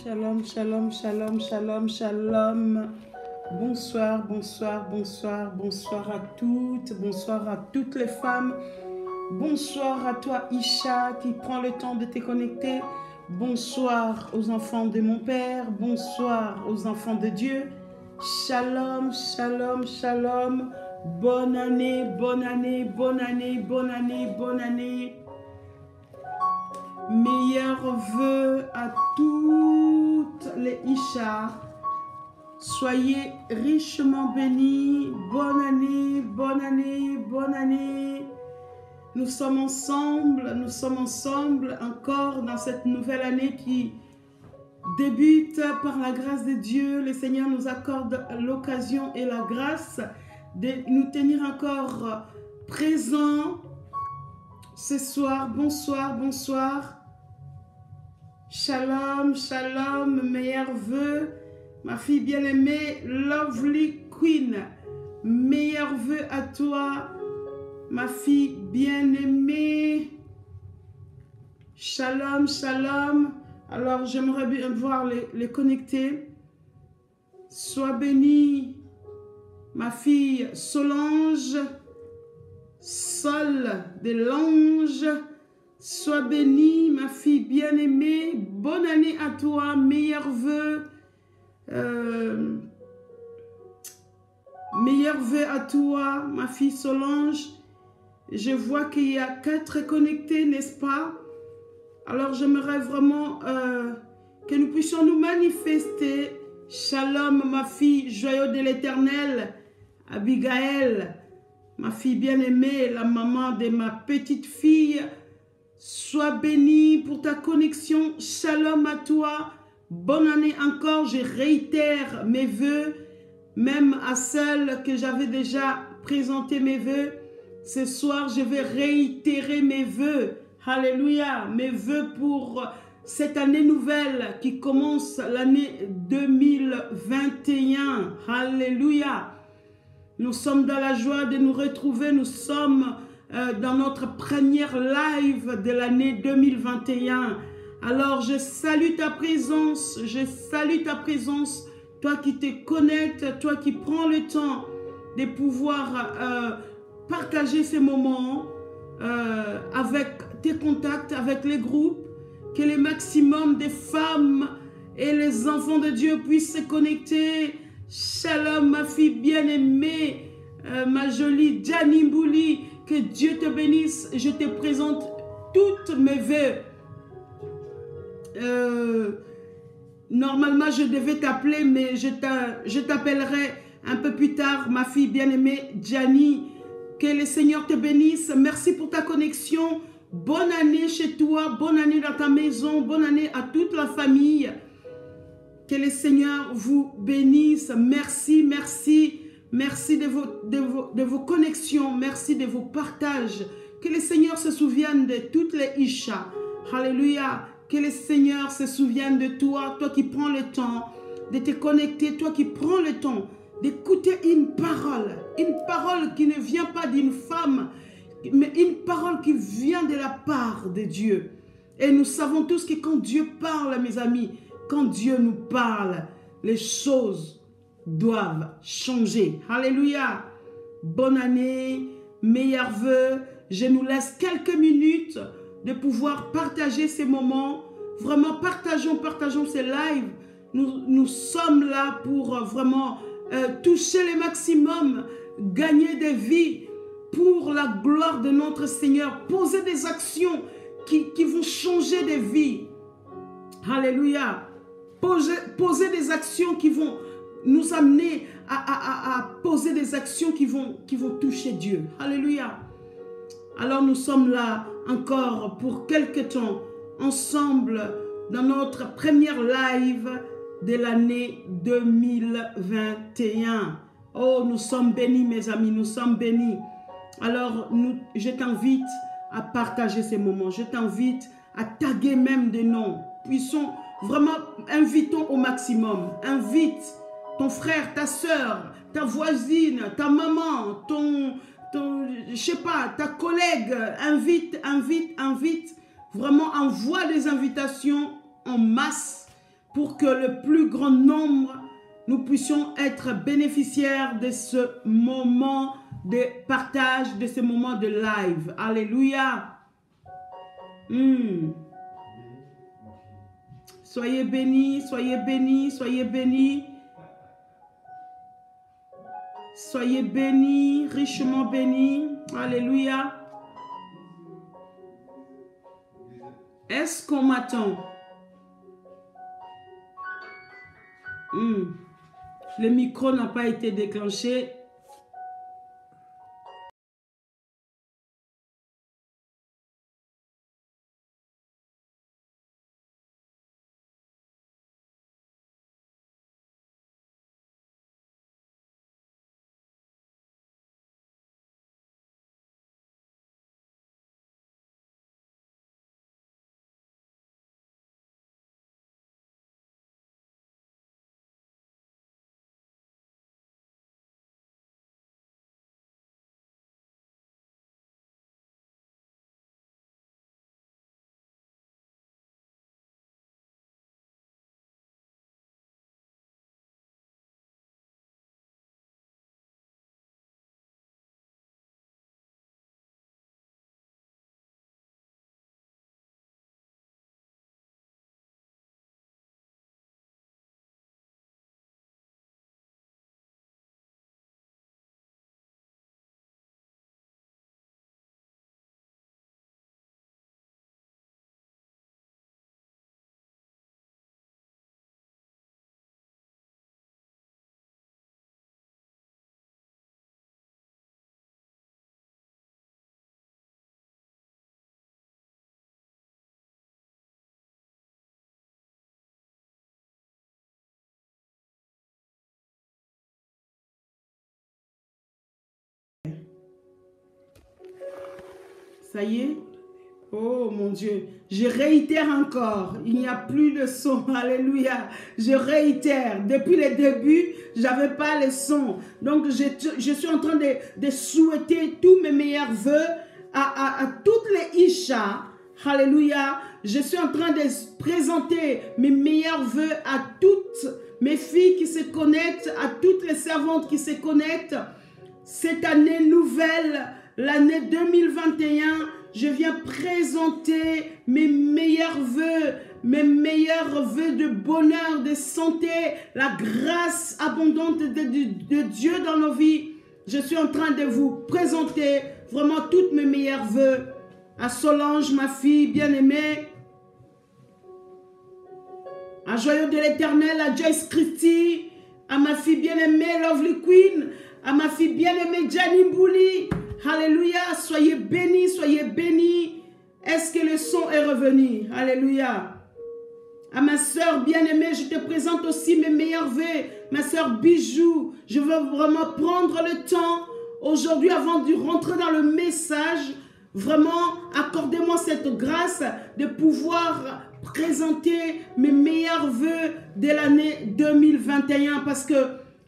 Shalom, shalom, shalom, shalom, shalom. Bonsoir, bonsoir, bonsoir, bonsoir à toutes les femmes. Bonsoir à toi, Isha, qui prend le temps de te connecter. Bonsoir aux enfants de mon Père. Bonsoir aux enfants de Dieu. Shalom, shalom, shalom. Bonne année, bonne année, bonne année, bonne année, bonne année. Meilleurs vœux à toutes les Isha. Soyez richement bénis. Bonne année, bonne année, bonne année. Nous sommes ensemble encore dans cette nouvelle année qui débute par la grâce de Dieu. Le Seigneur nous accorde l'occasion et la grâce de nous tenir encore présents ce soir. Bonsoir, bonsoir. Shalom, shalom, meilleurs vœux. Ma fille bien-aimée, Lovely Queen, meilleurs vœux à toi, ma fille bien-aimée. Shalom, shalom. Alors, j'aimerais bien voir les connecter. Sois bénie, ma fille Solange, Sol de l'ange. Sois bénie, ma fille bien-aimée. Bonne année à toi, meilleurs vœux. Meilleurs vœux à toi, ma fille Solange. Je vois qu'il y a 4 connectés, n'est-ce pas? Alors j'aimerais vraiment que nous puissions nous manifester. Shalom, ma fille, joyau de l'Éternel. Abigail, ma fille bien-aimée, la maman de ma petite fille. Sois bénie pour ta connexion. Shalom à toi. Bonne année encore. Je réitère mes vœux, même à celles que j'avais déjà présenté mes vœux. Ce soir, je vais réitérer mes vœux. Alléluia. Mes vœux pour cette année nouvelle qui commence l'année 2021. Alléluia. Nous sommes dans la joie de nous retrouver. Nous sommes dans notre première live de l'année 2021. Alors, je salue ta présence, toi qui te connectes, toi qui prends le temps de pouvoir partager ces moments avec tes contacts, avec les groupes, que le maximum de femmes et les enfants de Dieu puissent se connecter. Shalom, ma fille bien-aimée, ma jolie Jani Mbouli, que Dieu te bénisse. Je te présente toutes mes vœux. Normalement, je devais t'appeler, mais je t'appellerai un peu plus tard, ma fille bien-aimée Jani. Que le Seigneur te bénisse. Merci pour ta connexion. Bonne année chez toi, bonne année dans ta maison, bonne année à toute la famille. Que le Seigneur vous bénisse. Merci, merci. Merci de vos connexions. Merci de vos partages. Que le Seigneur se souvienne de toutes les Isha. Alléluia. Que le Seigneur se souvienne de toi. Toi qui prends le temps de te connecter. Toi qui prends le temps d'écouter une parole. Une parole qui ne vient pas d'une femme. Mais une parole qui vient de la part de Dieu. Et nous savons tous que quand Dieu parle, mes amis, quand Dieu nous parle, les choses doivent changer. Alléluia. Bonne année, meilleurs vœux. Je nous laisse quelques minutes de pouvoir partager ces moments. Vraiment, partageons ces lives. Nous sommes là pour vraiment toucher le maximum, gagner des vies pour la gloire de notre Seigneur. Poser des actions qui vont changer des vies. Alléluia. Poser des actions qui vont nous amener à poser des actions qui vont toucher Dieu. Alléluia. Alors nous sommes là encore pour quelque temps ensemble dans notre première live de l'année 2021. Oh, nous sommes bénis mes amis, nous sommes bénis. Alors je t'invite à partager ces moments, je t'invite à taguer même des noms. Puissons vraiment, invitons au maximum. Invite ton frère, ta soeur, ta voisine, ta maman, je sais pas, ta collègue, invite. Vraiment, envoie des invitations en masse pour que le plus grand nombre, nous puissions être bénéficiaires de ce moment de partage, de ce moment de live. Alléluia. Soyez bénis, soyez bénis, soyez bénis. Soyez bénis, richement bénis. Alléluia. Est-ce qu'on m'attend? Le micro n'a pas été déclenché. Ça y est? Oh mon Dieu, je réitère encore, il n'y a plus de son, alléluia, je réitère, depuis le début, je n'avais pas le son, donc je suis en train de souhaiter tous mes meilleurs vœux à toutes les Isha, alléluia, je suis en train de présenter mes meilleurs vœux à toutes mes filles qui se connectent, à toutes les servantes qui se connectent, cette année nouvelle, l'année 2021, je viens présenter mes meilleurs vœux de bonheur, de santé, la grâce abondante de Dieu dans nos vies. Je suis en train de vous présenter vraiment tous mes meilleurs vœux. À Solange, ma fille bien-aimée, à Joyau de l'Éternel, à Joyce Christie, à ma fille bien-aimée Lovely Queen, à ma fille bien-aimée Gianni Mbouli. Alléluia, soyez bénis, soyez bénis. Est-ce que le son est revenu? Alléluia. À ma soeur bien-aimée, je te présente aussi mes meilleurs vœux. Ma soeur Bijou, je veux vraiment prendre le temps aujourd'hui avant de rentrer dans le message. Vraiment, accordez-moi cette grâce de pouvoir présenter mes meilleurs vœux de l'année 2021 parce que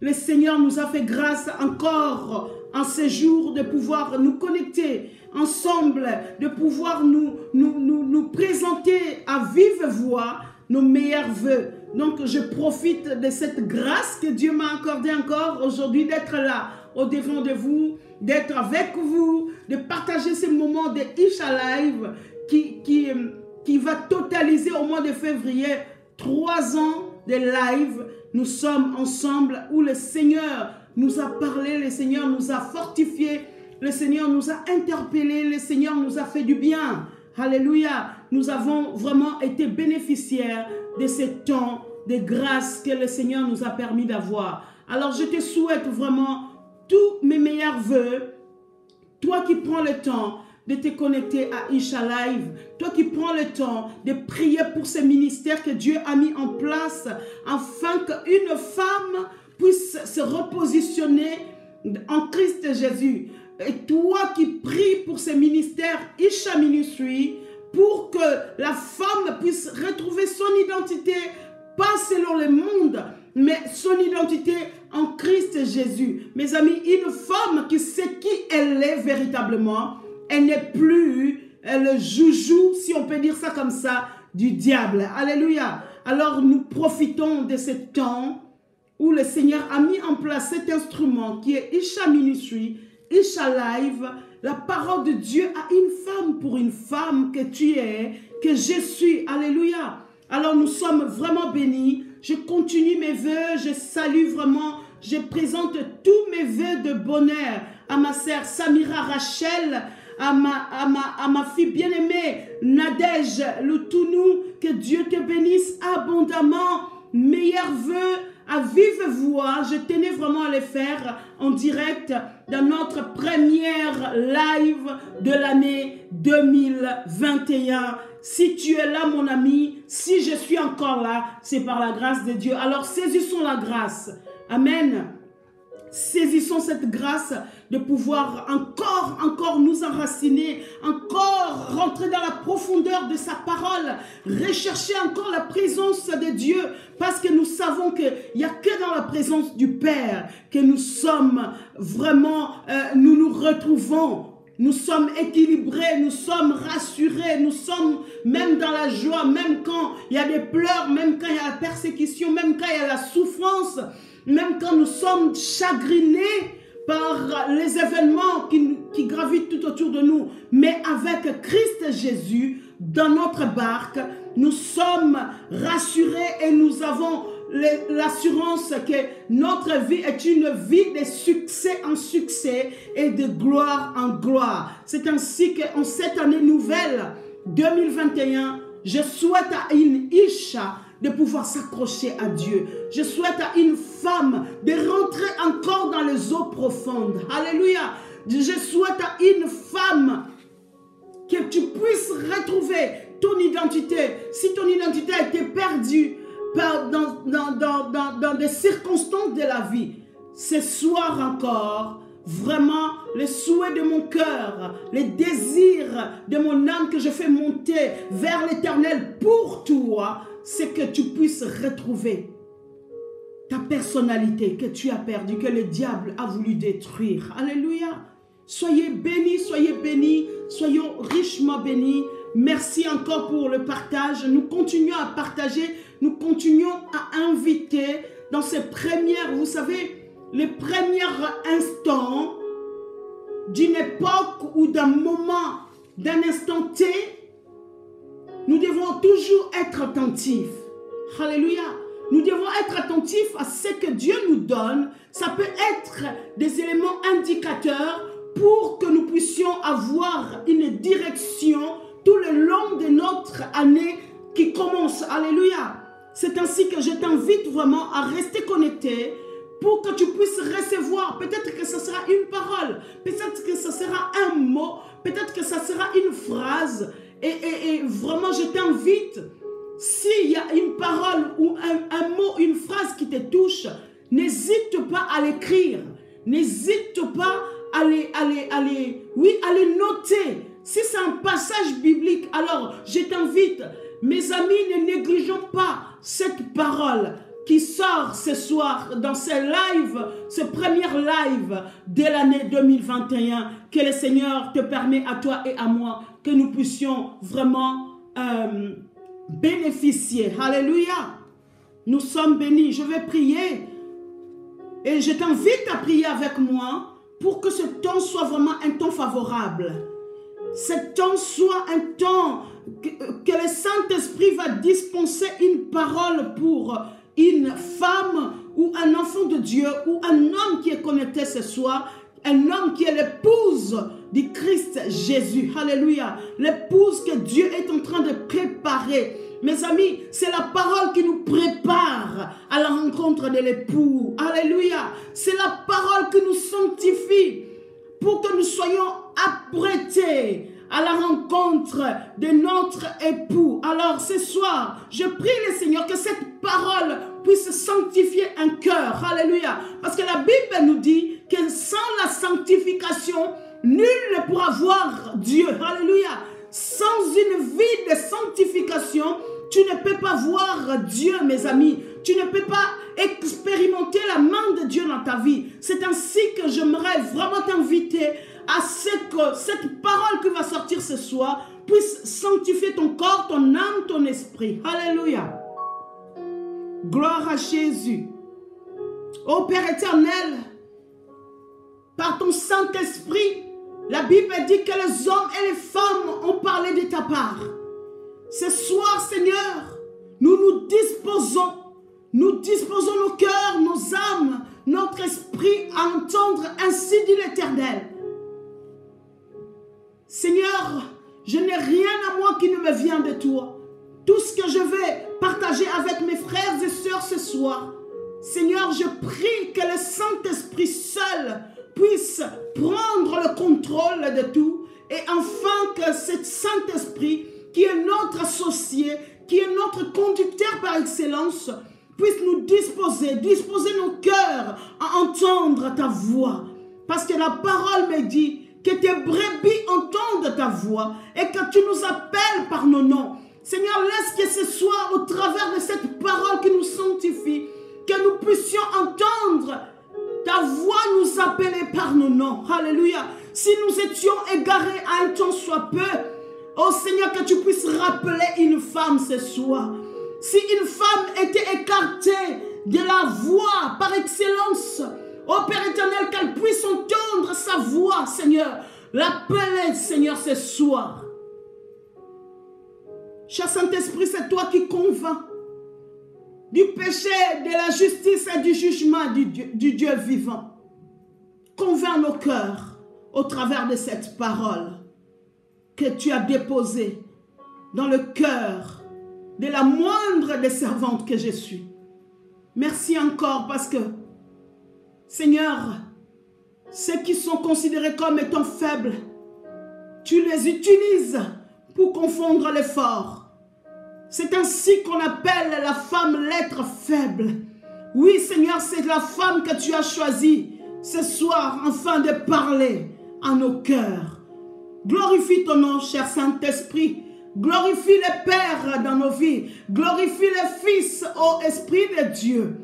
le Seigneur nous a fait grâce encore en ces jours de pouvoir nous connecter ensemble, de pouvoir nous présenter à vive voix nos meilleurs vœux. Donc je profite de cette grâce que Dieu m'a accordée encore aujourd'hui d'être là au devant de vous, d'être avec vous, de partager ce moment de Isha Live qui va totaliser au mois de février 3 ans de live. Nous sommes ensemble où le Seigneur nous a parlé, le Seigneur nous a fortifiés, le Seigneur nous a interpellés, le Seigneur nous a fait du bien. Alléluia. Nous avons vraiment été bénéficiaires de ce temps de grâce que le Seigneur nous a permis d'avoir. Alors je te souhaite vraiment tous mes meilleurs vœux. Toi qui prends le temps de te connecter à Isha Live, toi qui prends le temps de prier pour ce ministère que Dieu a mis en place afin qu'une femme puisse se repositionner en Christ Jésus. Et toi qui pries pour ce ministère Isha Ministry, pour que la femme puisse retrouver son identité, pas selon le monde, mais son identité en Christ Jésus. Mes amis, une femme qui sait qui elle est véritablement, elle n'est plus le joujou, si on peut dire ça comme ça, du diable. Alléluia. Alors nous profitons de ce temps où le Seigneur a mis en place cet instrument qui est Isha Ministry, Isha Live, la parole de Dieu à une femme pour une femme que tu es, que je suis. Alléluia. Alors nous sommes vraiment bénis. Je continue mes vœux, je salue vraiment, je présente tous mes vœux de bonheur à ma sœur Samira Rachel, à ma fille bien-aimée Nadège Loutounou, que Dieu te bénisse abondamment. Meilleurs vœux à vive voix, je tenais vraiment à les faire en direct dans notre première live de l'année 2021. Si tu es là, mon ami, si je suis encore là, c'est par la grâce de Dieu. Alors saisissons la grâce. Amen. Saisissons cette grâce de pouvoir encore nous enraciner, encore rentrer dans la profondeur de sa parole, rechercher encore la présence de Dieu, parce que nous savons qu'il n'y a que dans la présence du Père que nous sommes vraiment, nous nous retrouvons. Nous sommes équilibrés, nous sommes rassurés, nous sommes même dans la joie, même quand il y a des pleurs, même quand il y a la persécution, même quand il y a la souffrance, même quand nous sommes chagrinés par les événements qui gravitent tout autour de nous. Mais avec Christ Jésus, dans notre barque, nous sommes rassurés et nous avons l'assurance que notre vie est une vie de succès en succès et de gloire en gloire. C'est ainsi qu'en cette année nouvelle 2021, je souhaite à une Isha de pouvoir s'accrocher à Dieu. Je souhaite à une femme de rentrer encore dans les eaux profondes. Alléluia. Je souhaite à une femme que tu puisses retrouver ton identité. Si ton identité a été perdue dans des circonstances de la vie, ce soir encore, vraiment, le souhait de mon cœur, les désirs de mon âme que je fais monter vers l'Éternel pour toi, c'est que tu puisses retrouver ta personnalité que tu as perdue, que le diable a voulu détruire. Alléluia. Soyez bénis, soyons richement bénis. Merci encore pour le partage. Nous continuons à partager, nous continuons à inviter dans ces premières, vous savez, les premiers instants d'une époque ou d'un moment, d'un instant T. Nous devons toujours être attentifs. Alléluia. Nous devons être attentifs à ce que Dieu nous donne. Ça peut être des éléments indicateurs pour que nous puissions avoir une direction tout le long de notre année qui commence. Alléluia. C'est ainsi que je t'invite vraiment à rester connecté pour que tu puisses recevoir. Peut-être que ce sera une parole, peut-être que ce sera un mot, peut-être que ce sera une phrase. Et vraiment, je t'invite, s'il y a une parole ou un mot, une phrase qui te touche, n'hésite pas à l'écrire. N'hésite pas à les noter. Si c'est un passage biblique, alors je t'invite, mes amis, ne négligeons pas cette parole qui sort ce soir dans ce live, ce premier live de l'année 2021, que le Seigneur te permet à toi et à moi, que nous puissions vraiment bénéficier. Alléluia. Nous sommes bénis. Je vais prier et je t'invite à prier avec moi pour que ce temps soit vraiment un temps favorable. Ce temps soit un temps que le Saint-Esprit va dispenser une parole pour une femme ou un enfant de Dieu ou un homme qui est connecté ce soir, un homme qui est l'épouse du Christ Jésus. Alléluia. L'épouse que Dieu est en train de préparer. Mes amis, c'est la parole qui nous prépare à la rencontre de l'époux. Alléluia. C'est la parole qui nous sanctifie pour que nous soyons apprêtés à la rencontre de notre époux. Alors ce soir, je prie le Seigneur que cette parole puisse sanctifier un cœur. Alléluia. Parce que la Bible nous dit que sans la sanctification, nul ne pourra voir Dieu. Alléluia. Sans une vie de sanctification, Tu ne peux pas voir Dieu, mes amis. Tu ne peux pas expérimenter la main de Dieu dans ta vie. C'est ainsi que j'aimerais vraiment t'inviter à ce que cette parole qui va sortir ce soir puisse sanctifier ton corps, ton âme, ton esprit. Alléluia. Gloire à Jésus. Ô Père éternel, par ton Saint-Esprit, la Bible dit que les hommes et les femmes ont parlé de ta part. Ce soir, Seigneur, nous disposons nos cœurs, nos âmes, notre esprit à entendre ainsi dit l'Éternel. Seigneur, je n'ai rien à moi qui ne me vient de toi. Tout ce que je vais partager avec mes frères et sœurs ce soir, Seigneur, je prie que le Saint-Esprit seul puisse prendre le contrôle de tout et enfin que ce Saint-Esprit qui est notre associé, qui est notre conducteur par excellence, puisse nous disposer nos cœurs à entendre ta voix. Parce que la parole me dit que tes brebis entendent ta voix et que tu nous appelles par nos noms. Seigneur, laisse que ce soit au travers de cette parole qui nous sanctifie, que nous puissions entendre ta voix nous appeler par nos noms. Alléluia. Si nous étions égarés à un temps soit peu, oh Seigneur, que tu puisses rappeler une femme ce soir. Si une femme était écartée de la voix par excellence, oh Père éternel, qu'elle puisse entendre sa voix, Seigneur. L'appeler, Seigneur, ce soir. Cher Saint-Esprit, c'est toi qui convaincs du péché, de la justice et du jugement du Dieu vivant. Convainc nos cœurs au travers de cette parole que tu as déposée dans le cœur de la moindre des servantes que je suis. Merci encore parce que, Seigneur, ceux qui sont considérés comme étant faibles, tu les utilises pour confondre les forts. C'est ainsi qu'on appelle la femme l'être faible. Oui, Seigneur, c'est la femme que tu as choisie ce soir afin de parler à nos cœurs. Glorifie ton nom, cher Saint-Esprit. Glorifie les pères dans nos vies. Glorifie les fils, ô Esprit de Dieu.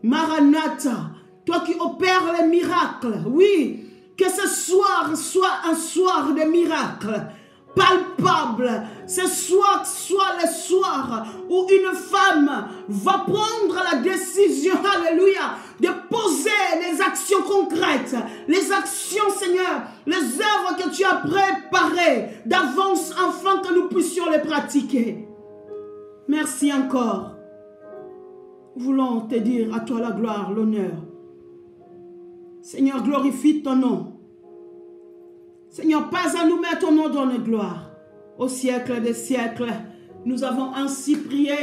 Maranatha, toi qui opères les miracles. Oui, que ce soir soit un soir de miracles palpable. Ce soir soit le soir où une femme va prendre la décision, alléluia, de poser les actions concrètes, les actions, Seigneur, les œuvres que tu as préparées d'avance afin que nous puissions les pratiquer. Merci encore. Voulons te dire à toi la gloire, l'honneur. Seigneur, glorifie ton nom. Seigneur, pas à nous mettre ton nom dans la gloire. Au siècle des siècles, nous avons ainsi prié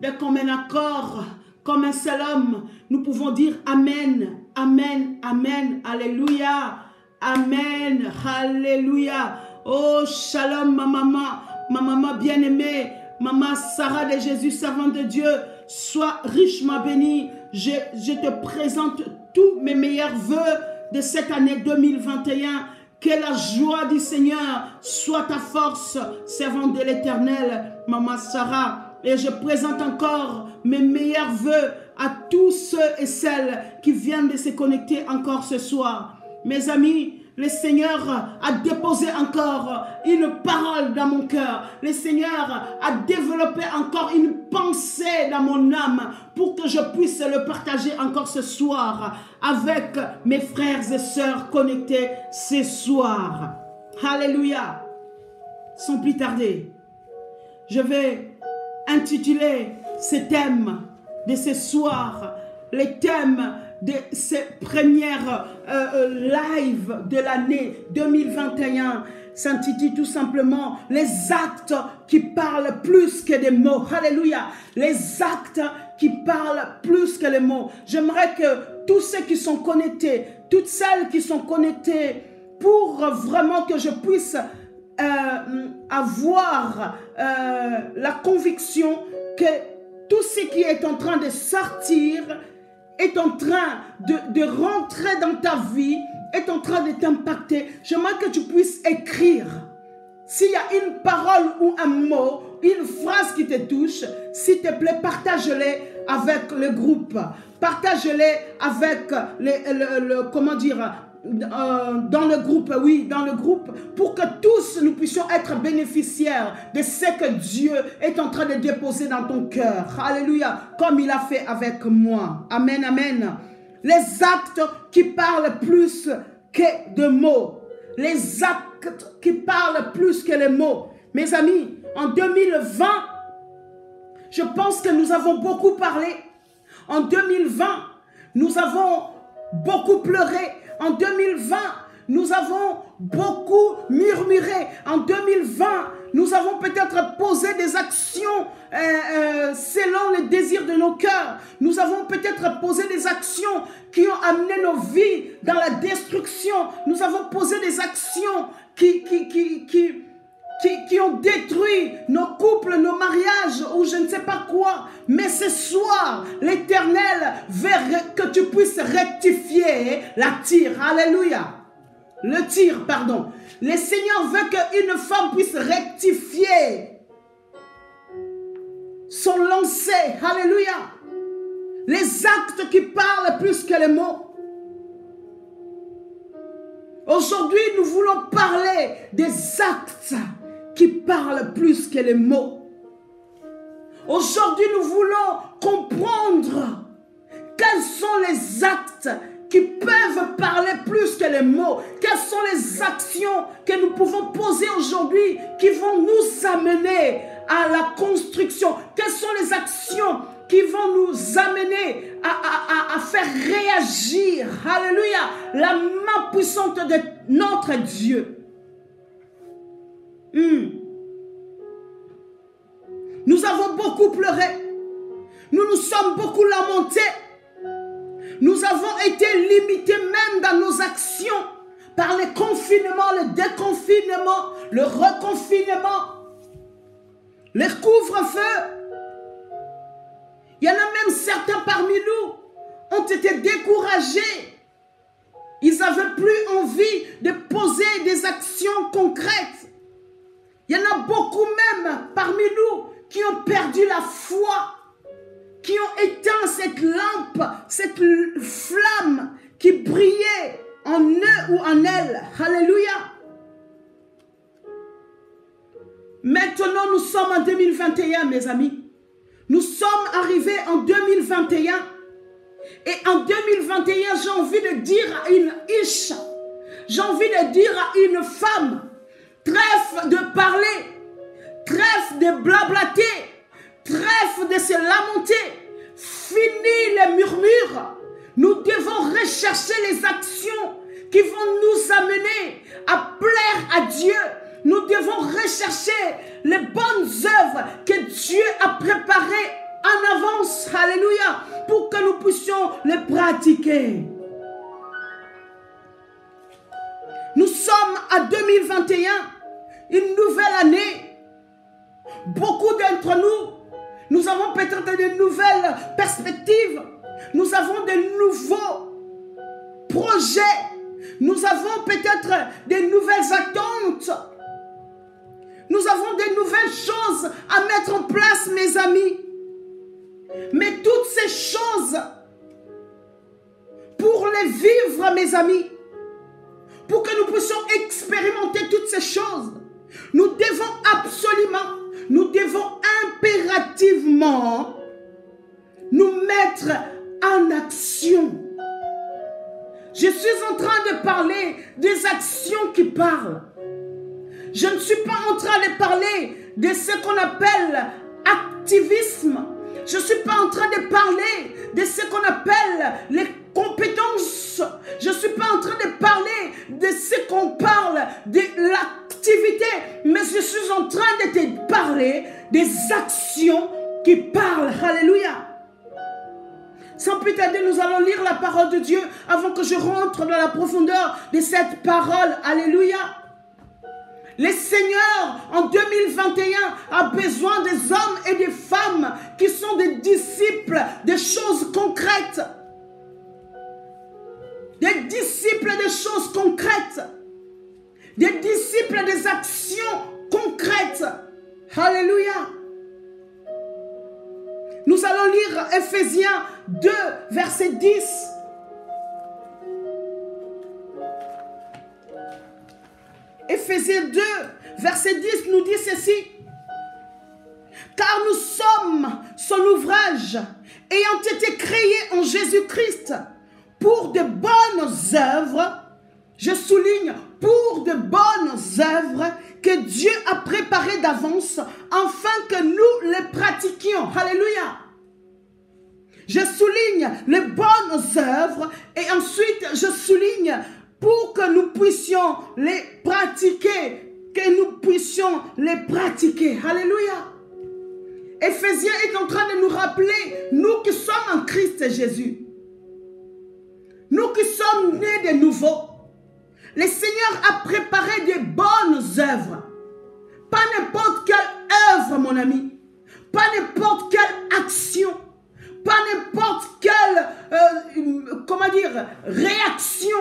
de comme un accord, comme un seul homme. Nous pouvons dire Amen, Amen, Amen, Alléluia, Amen, Alléluia. Oh, shalom, ma maman bien-aimée, maman Sarah de Jésus, servante de Dieu, sois richement bénie. Je te présente tous mes meilleurs vœux de cette année 2021. Que la joie du Seigneur soit ta force, servante de l'Éternel, maman Sarah. Et je présente encore mes meilleurs vœux à tous ceux et celles qui viennent de se connecter encore ce soir. Mes amis, le Seigneur a déposé encore une parole dans mon cœur. Le Seigneur a développé encore une pensée dans mon âme pour que je puisse le partager encore ce soir avec mes frères et sœurs connectés ce soir. Alléluia. Sans plus tarder, je vais intituler ce thème de ce soir, le thème de ces premières lives de l'année 2021 s'intitule tout simplement les actes qui parlent plus que des mots. Alléluia. Les actes qui parlent plus que les mots. J'aimerais que tous ceux qui sont connectés, toutes celles qui sont connectées, pour vraiment que je puisse avoir la conviction que tout ce qui est en train de sortir est en train de rentrer dans ta vie, est en train de t'impacter. J'aimerais que tu puisses écrire. S'il y a une parole ou un mot une phrase qui te touche, s'il te plaît, partage-les avec le groupe. Partage-les avec comment dire, dans le groupe, oui, dans le groupe, pour que tous nous puissions être bénéficiaires de ce que Dieu est en train de déposer dans ton cœur. Alléluia, comme il a fait avec moi. Amen, amen. Les actes qui parlent plus que de mots. Les actes qui parlent plus que les mots. Mes amis, en 2020, je pense que nous avons beaucoup parlé. En 2020, nous avons beaucoup pleuré. En 2020, nous avons beaucoup murmuré. En 2020, nous avons peut-être posé des actions selon les désirs de nos cœurs. Nous avons peut-être posé des actions qui ont amené nos vies dans la destruction. Nous avons posé des actions qui ont détruit nos couples, nos mariages ou je ne sais pas quoi. Mais ce soir, l'Éternel veut que tu puisses rectifier la tire. Alléluia. Le tir, pardon. Le Seigneur veut qu'une femme puisse rectifier son lancer. Alléluia. Les actes qui parlent plus que les mots. Aujourd'hui, nous voulons parler des actes qui parlent plus que les mots. Aujourd'hui, nous voulons comprendre quels sont les actes qui peuvent parler plus que les mots. Quelles sont les actions que nous pouvons poser aujourd'hui qui vont nous amener à la construction? Quelles sont les actions qui vont nous amener à faire réagir, alléluia, la main puissante de notre Dieu? Nous avons beaucoup pleuré. Nous nous sommes beaucoup lamentés. Nous avons été limités même dans nos actions par le confinement, le déconfinement, le reconfinement, le couvre-feu. Il y en a même certains parmi nous ont été découragés. Ils n'avaient plus envie de poser des actions concrètes. Il y en a beaucoup même parmi nous qui ont perdu la foi, qui ont éteint cette lampe, cette flamme qui brillait en eux ou en elles. Alléluia. Maintenant, nous sommes en 2021, mes amis. Nous sommes arrivés en 2021. Et en 2021, j'ai envie de dire à une Isha, j'ai envie de dire à une femme, trêve de parler, trêve de blablater, trêve de se lamenter, fini les murmures. Nous devons rechercher les actions qui vont nous amener à plaire à Dieu. Nous devons rechercher les bonnes œuvres que Dieu a préparées en avance, alléluia, pour que nous puissions les pratiquer. Nous sommes à 2021, une nouvelle année. Beaucoup d'entre nous avons peut-être de nouvelles perspectives. Nous avons de nouveaux projets. Nous avons peut-être de nouvelles attentes. Nous avons de nouvelles choses à mettre en place, mes amis. Mais toutes ces choses, pour les vivre, mes amis, pour que nous puissions expérimenter toutes ces choses, nous devons absolument, nous devons impérativement nous mettre en action. Je suis en train de parler des actions qui parlent. Je ne suis pas en train de parler de ce qu'on appelle activisme. Je ne suis pas en train de parler de ce qu'on appelle les compétences. Je ne suis pas en train de parler de ce qu'on parle de l'activité. Mais je suis en train de te parler des actions qui parlent. Alléluia. Sans plus tarder, nous allons lire la parole de Dieu avant que je rentre dans la profondeur de cette parole. Alléluia. Le Seigneur, en 2021, a besoin des hommes et des femmes qui sont des disciples des choses concrètes. Des disciples des choses concrètes. Des disciples des actions concrètes. Alléluia. Nous allons lire Ephésiens 2, verset 10. Ephésiens 2, verset 10 nous dit ceci. Car nous sommes son ouvrage, ayant été créés en Jésus-Christ pour de bonnes œuvres. Je souligne, pour de bonnes œuvres que Dieu a préparées d'avance afin que nous les pratiquions. Alléluia. Je souligne les bonnes œuvres et ensuite je souligne pour que nous puissions les pratiquer. Que nous puissions les pratiquer. Alléluia. Éphésiens est en train de nous rappeler, nous qui sommes en Christ Jésus. Nous qui sommes nés de nouveau. Le Seigneur a préparé des bonnes œuvres. Pas n'importe quelle œuvre, mon ami. Pas n'importe quelle action. Pas n'importe quelle, comment dire, réaction.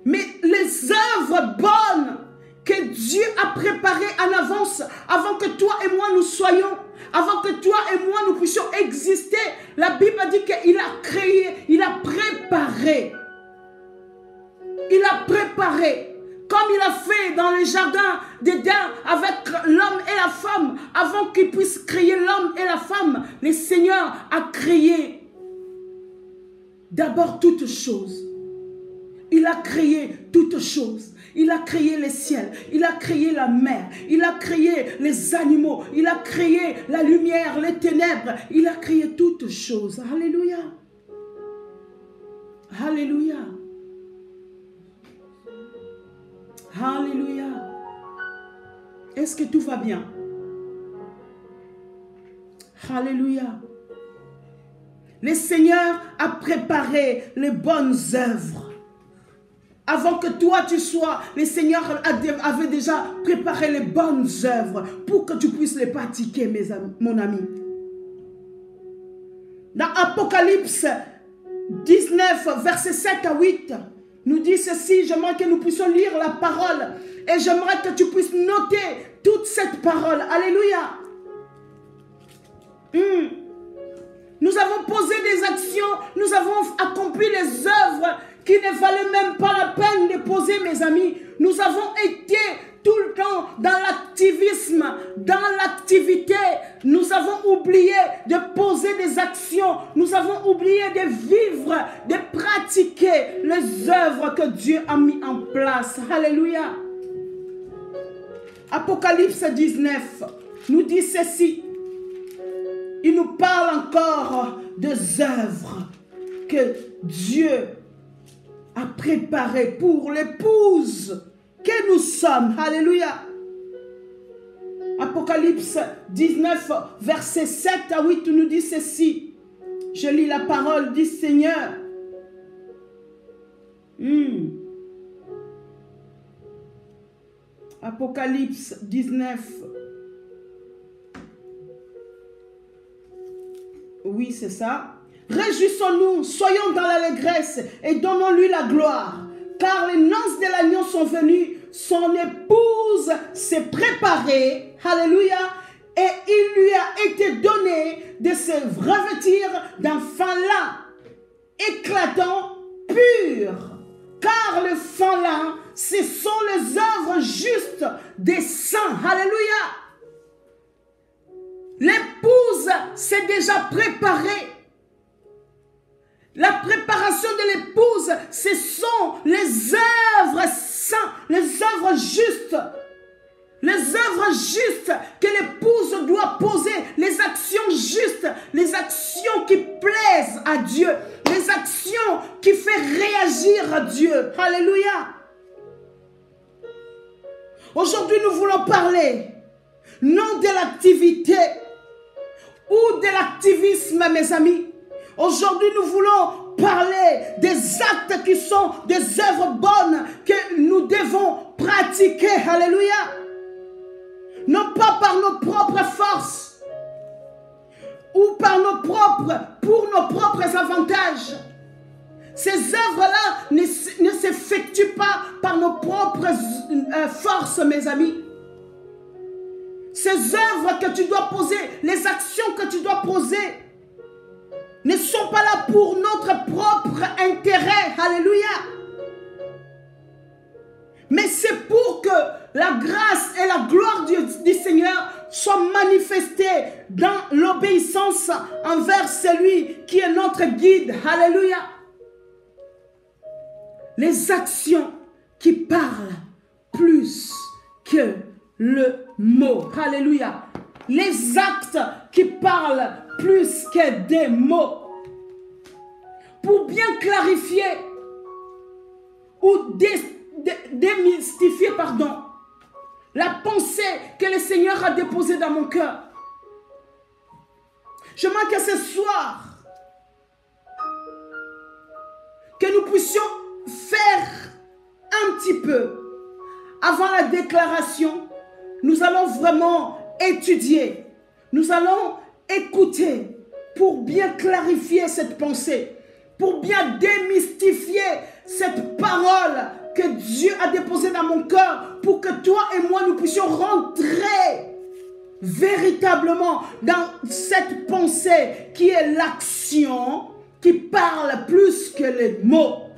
Mais les œuvres bonnes que Dieu a préparées en avance avant que toi et moi nous soyons, avant que toi et moi nous puissions exister. La Bible dit qu'il a créé, il a préparé. Il a préparé, comme il a fait dans le jardin d'Éden avec l'homme et la femme. Avant qu'il puisse créer l'homme et la femme, le Seigneur a créé d'abord toutes choses. Il a créé toutes choses. Il a créé les ciels, il a créé la mer, il a créé les animaux, il a créé la lumière, les ténèbres. Il a créé toutes choses. Alléluia. Alléluia. Alléluia. Est-ce que tout va bien? Alléluia. Le Seigneur a préparé les bonnes œuvres. Avant que toi tu sois, le Seigneur avait déjà préparé les bonnes œuvres pour que tu puisses les pratiquer, mon ami. Dans Apocalypse 19, versets 7 à 8, nous dit ceci. J'aimerais que nous puissions lire la parole et j'aimerais que tu puisses noter toute cette parole. Alléluia. Nous avons posé des actions, nous avons accompli les œuvres qui ne valaient même pas la peine de poser, mes amis. Nous avons été tout le temps dans l'activisme, dans l'activité. Nous avons oublié de poser des actions. Nous avons oublié de vivre, de pratiquer les œuvres que Dieu a mis en place. Alléluia. Apocalypse 19 nous dit ceci. Il nous parle encore des œuvres que Dieu a préparées pour l'épouse que nous sommes. Alléluia. Apocalypse 19, versets 7 à 8 nous dit ceci. Je lis la parole du Seigneur. Apocalypse 19. Oui, c'est ça. Réjouissons-nous, soyons dans l'allégresse et donnons-lui la gloire. Car les noces de l'agneau sont venues, son épouse s'est préparée. Alléluia. Et il lui a été donné de se revêtir d'un fin lin éclatant, pur. Car le fin lin, ce sont les œuvres justes des saints. Alléluia. L'épouse s'est déjà préparée. La préparation de l'épouse, ce sont les œuvres saintes, les œuvres justes. Les œuvres justes que l'épouse doit poser, les actions justes, les actions qui plaisent à Dieu, les actions qui font réagir à Dieu. Alléluia. Aujourd'hui, nous voulons parler non de l'activité ou de l'activisme, mes amis. Aujourd'hui, nous voulons parler des actes qui sont des œuvres bonnes que nous devons pratiquer. Alléluia. Non pas par nos propres forces ou par pour nos propres avantages. Ces œuvres-là ne s'effectuent pas par nos propres forces, mes amis. Ces œuvres que tu dois poser, les actions que tu dois poser, ne sont pas là pour notre propre intérêt. Alléluia. Mais c'est pour que la grâce et la gloire du Seigneur soient manifestées dans l'obéissance envers celui qui est notre guide. Alléluia. Les actions qui parlent plus que le mot. Alléluia. Les actes qui parlent plus que des mots. Pour bien clarifier ou démystifier, la pensée que le Seigneur a déposée dans mon cœur. Je demande que ce soir, que nous puissions faire un petit peu, avant la déclaration, nous allons vraiment étudier, nous allons écouter pour bien clarifier cette pensée, pour bien démystifier cette parole que Dieu a déposée dans mon cœur, pour que toi et moi nous puissions rentrer véritablement dans cette pensée qui est l'action, qui parle plus que les mots.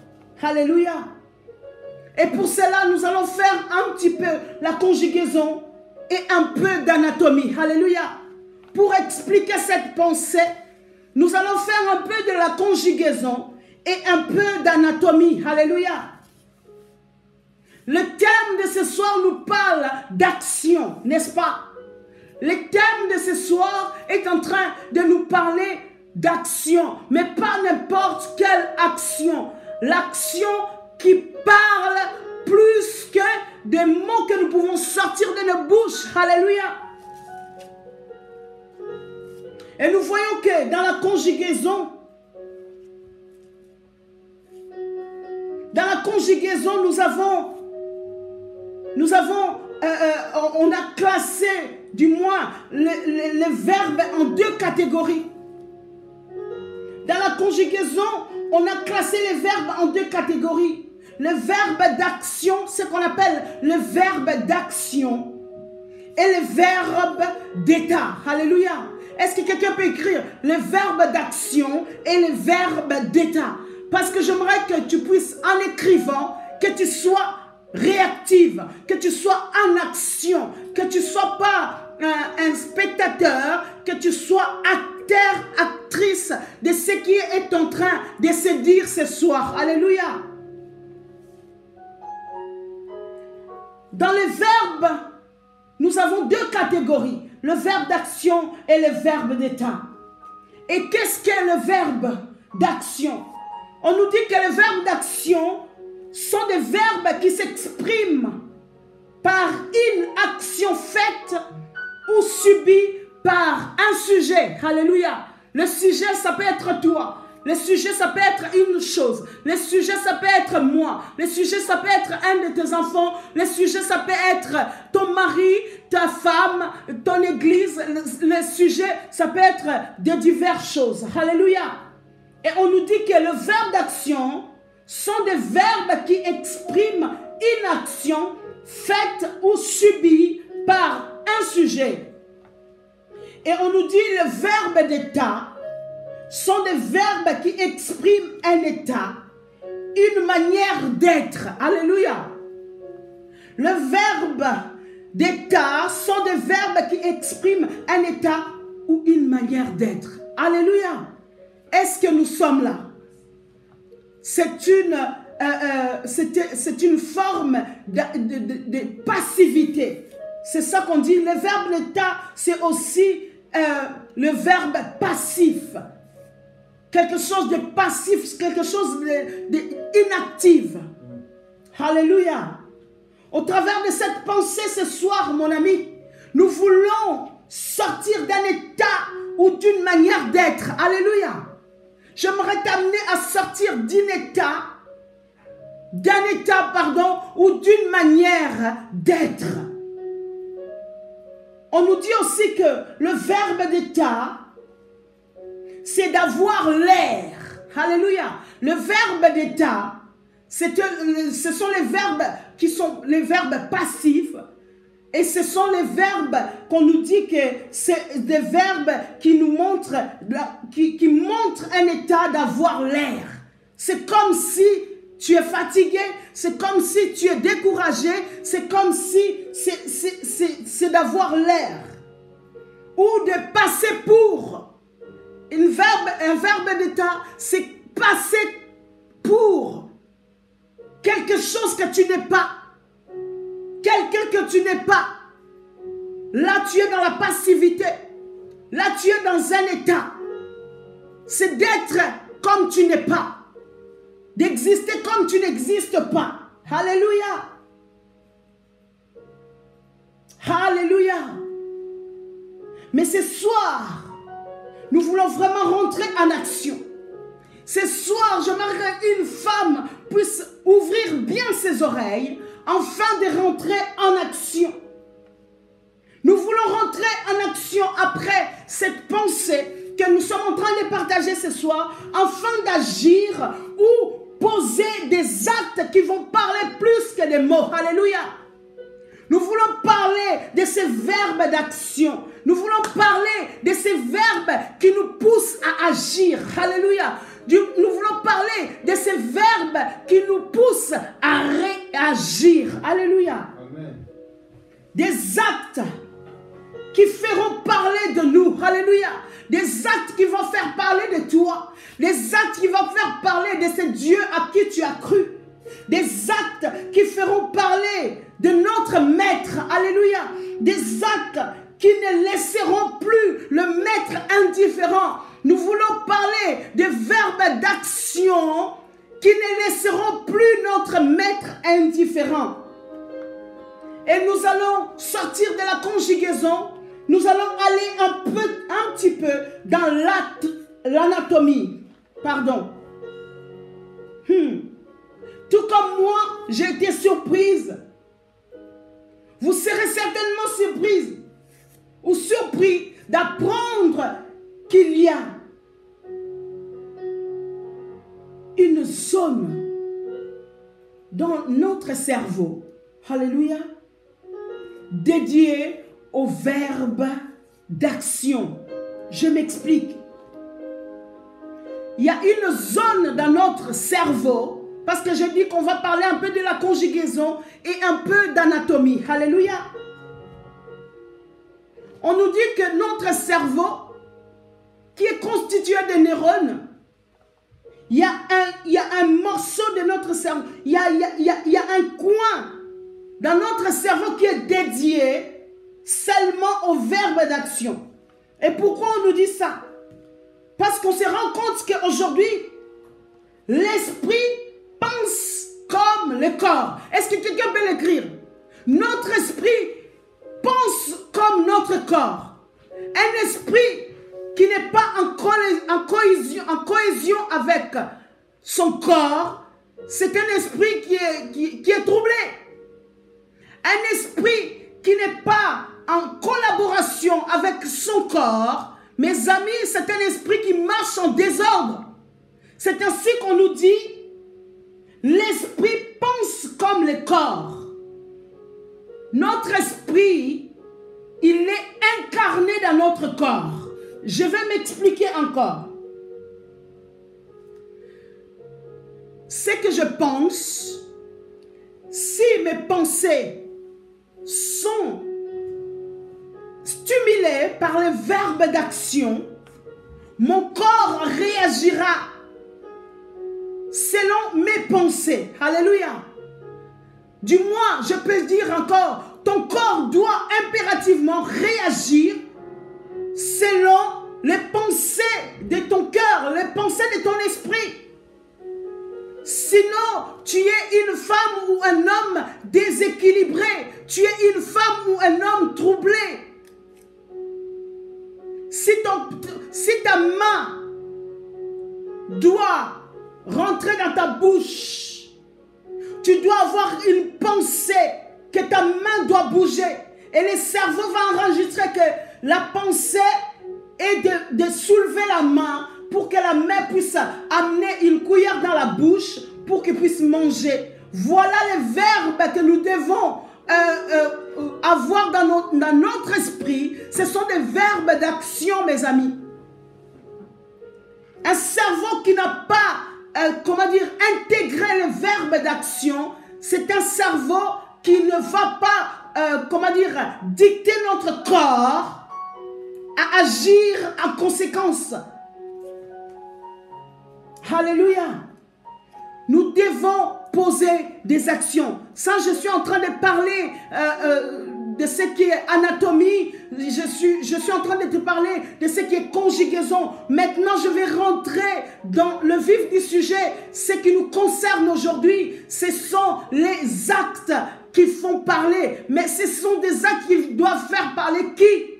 Alléluia. Et pour cela, nous allons faire un petit peu la conjugaison et un peu d'anatomie. Alléluia. Pour expliquer cette pensée, nous allons faire un peu de la conjugaison et un peu d'anatomie. Alléluia. Le thème de ce soir nous parle d'action, n'est-ce pas? Le thème de ce soir est en train de nous parler d'action, mais pas n'importe quelle action. L'action qui parle plus que des mots que nous pouvons sortir de nos bouches. Alléluia. Et nous voyons que dans la conjugaison, on a classé du moins les verbes en deux catégories. Dans la conjugaison, on a classé les verbes en deux catégories. Le verbe d'action, ce qu'on appelle le verbe d'action, et le verbe d'état. Alléluia. Est-ce que quelqu'un peut écrire le verbe d'action et le verbe d'état? Parce que j'aimerais que tu puisses, en écrivant, que tu sois réactive, que tu sois en action, que tu ne sois pas un spectateur, que tu sois acteur, actrice de ce qui est en train de se dire ce soir. Alléluia. Dans les verbes, nous avons deux catégories, le verbe d'action et le verbe d'état. Et qu'est-ce qu'est le verbe d'action? On nous dit que les verbes d'action sont des verbes qui s'expriment par une action faite ou subie par un sujet. Alléluia. Le sujet, ça peut être toi. Le sujet, ça peut être une chose. Le sujet, ça peut être moi. Le sujet, ça peut être un de tes enfants. Le sujet, ça peut être ton mari, ta femme, ton église. Le sujet, ça peut être de diverses choses. Alléluia. Et on nous dit que le verbe d'action sont des verbes qui expriment une action faite ou subie par un sujet. Et on nous dit le verbe d'état sont des verbes qui expriment un état, une manière d'être. Alléluia. Le verbe d'état sont des verbes qui expriment un état ou une manière d'être. Alléluia. Est-ce que nous sommes là? C'est une forme de passivité. C'est ça qu'on dit. Le verbe d'état, c'est aussi le verbe passif. Quelque chose de passif, quelque chose d'inactif. Alléluia. Au travers de cette pensée ce soir, mon ami, nous voulons sortir d'un état ou d'une manière d'être. Alléluia. J'aimerais t'amener à sortir d'un état, ou d'une manière d'être. On nous dit aussi que le verbe d'état, c'est d'avoir l'air. Alléluia. Le verbe d'état, ce sont les verbes qui sont les verbes passifs. Et ce sont les verbes qu'on nous dit que c'est des verbes qui nous montrent, qui montrent un état d'avoir l'air. C'est comme si tu es fatigué, c'est comme si tu es découragé, c'est comme si c'est d'avoir l'air. Ou de passer pour. Un verbe d'état, c'est passer pour quelque chose que tu n'es pas. Quelqu'un que tu n'es pas. Là, tu es dans la passivité. Là, tu es dans un état. C'est d'être comme tu n'es pas. D'exister comme tu n'existes pas. Alléluia. Alléluia. Mais ce soir, nous voulons vraiment rentrer en action. Ce soir, j'aimerais qu'une femme puisse ouvrir bien ses oreilles afin de rentrer en action. Nous voulons rentrer en action après cette pensée que nous sommes en train de partager ce soir afin d'agir ou poser des actes qui vont parler plus que des mots. Alléluia. Nous voulons parler de ces verbes d'action. Nous voulons parler de ces verbes qui nous poussent à agir. Alléluia. Nous voulons parler de ces verbes qui nous poussent à réagir. Alléluia. Amen. Des actes qui feront parler de nous. Alléluia. Des actes qui vont faire parler de toi. Des actes qui vont faire parler de ce Dieu à qui tu as cru. Des actes qui feront parler de notre maître. Alléluia. Des actes qui ne laisseront plus le maître indifférent. Nous voulons parler des verbes d'action qui ne laisseront plus notre maître indifférent. Et nous allons sortir de la conjugaison. Nous allons aller un petit peu dans l'anatomie. Pardon. Tout comme moi, j'ai été surprise. Vous serez certainement surprise ou surpris d'apprendre qu'il y a une zone dans notre cerveau, alléluia, dédiée au verbe d'action. Je m'explique. Il y a une zone dans notre cerveau, parce que je dis qu'on va parler un peu de la conjugaison et un peu d'anatomie. Alléluia. On nous dit que notre cerveau, qui est constitué de neurones, il y a un morceau de notre cerveau, il y a un coin dans notre cerveau qui est dédié seulement au verbe d'action. Et pourquoi on nous dit ça? Parce qu'on se rend compte qu'aujourd'hui, l'esprit pense comme le corps. Est-ce que quelqu'un peut l'écrire? Notre esprit pense comme notre corps. Un esprit qui n'est pas en cohésion avec son corps, c'est un esprit qui est troublé. Un esprit qui n'est pas en collaboration avec son corps, mes amis, c'est un esprit qui marche en désordre. C'est ainsi qu'on nous dit, l'esprit pense comme le corps. Notre esprit, il est incarné dans notre corps. Je vais m'expliquer encore. Ce que je pense, si mes pensées sont stimulées par le verbe d'action, mon corps réagira selon mes pensées. Alléluia. Du moins, je peux dire encore, ton corps doit impérativement réagir selon les pensées de ton cœur, les pensées de ton esprit. Sinon, tu es une femme ou un homme déséquilibré. Tu es une femme ou un homme troublé. Si ta main doit rentrer dans ta bouche, tu dois avoir une pensée que ta main doit bouger. Et le cerveau va enregistrer que la pensée est de soulever la main pour que la main puisse amener une cuillère dans la bouche pour qu'il puisse manger. Voilà les verbes que nous devons avoir dans notre esprit, ce sont des verbes d'action, mes amis. Un cerveau qui n'a pas, intégré le verbe d'action, c'est un cerveau qui ne va pas, dicter notre corps à agir en conséquence. Alléluia. Nous devons poser des actions. Ça, je suis en train de parler de ce qui est anatomie. Je suis en train de te parler de ce qui est conjugaison. Maintenant, je vais rentrer dans le vif du sujet. Ce qui nous concerne aujourd'hui, ce sont les actes qui font parler. Mais ce sont des actes qui doivent faire parler qui?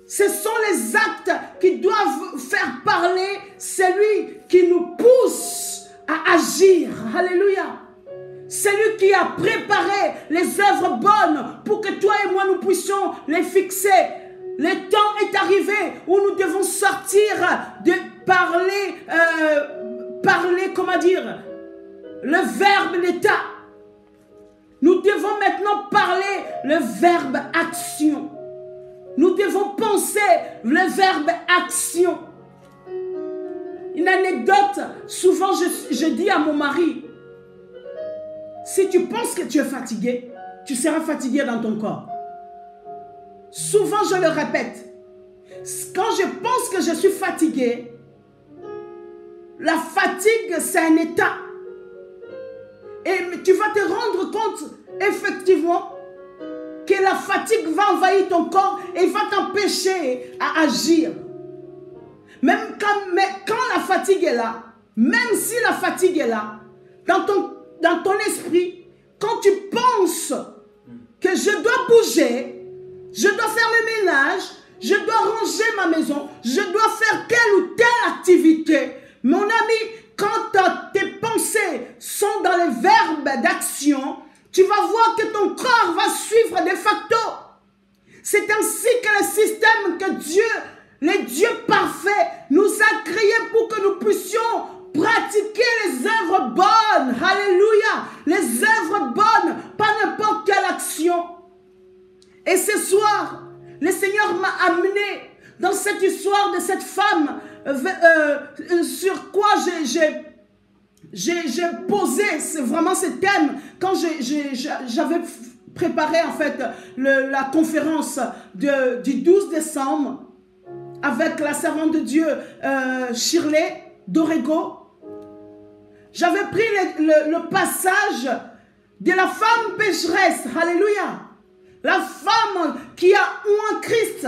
Ce sont les actes qui doivent faire parler celui qui nous pousse à agir. Alléluia. Celui qui a préparé les œuvres bonnes pour que toi et moi nous puissions les fixer. Le temps est arrivé où nous devons sortir de parler, le verbe d'état. Nous devons maintenant parler le verbe action. Nous devons penser le verbe action. Une anecdote, souvent je dis à mon mari, si tu penses que tu es fatigué, tu seras fatigué dans ton corps. Souvent je le répète, quand je pense que je suis fatigué, la fatigue c'est un état. Et tu vas te rendre compte effectivement que la fatigue va envahir ton corps et va t'empêcher à agir. Mais quand la fatigue est là, même si la fatigue est là, dans ton esprit, quand tu penses que je dois bouger, je dois faire le ménage, je dois ranger ma maison, je dois faire telle ou telle activité, mon ami, quand tes pensées sont dans les verbes d'action, tu vas voir que ton corps va suivre de facto. C'est ainsi que le système que Dieu, le Dieu parfait, nous a créé pour que nous puissions pratiquer les œuvres bonnes. Alléluia. Les œuvres bonnes, pas n'importe quelle action. Et ce soir, le Seigneur m'a amené dans cette histoire de cette femme sur quoi j'ai posé vraiment ce thème quand j'avais préparé en fait la conférence du 12 décembre avec la servante de Dieu Shirley Dorego. J'avais pris le passage de la femme pécheresse, alléluia, la femme qui a eu un Christ,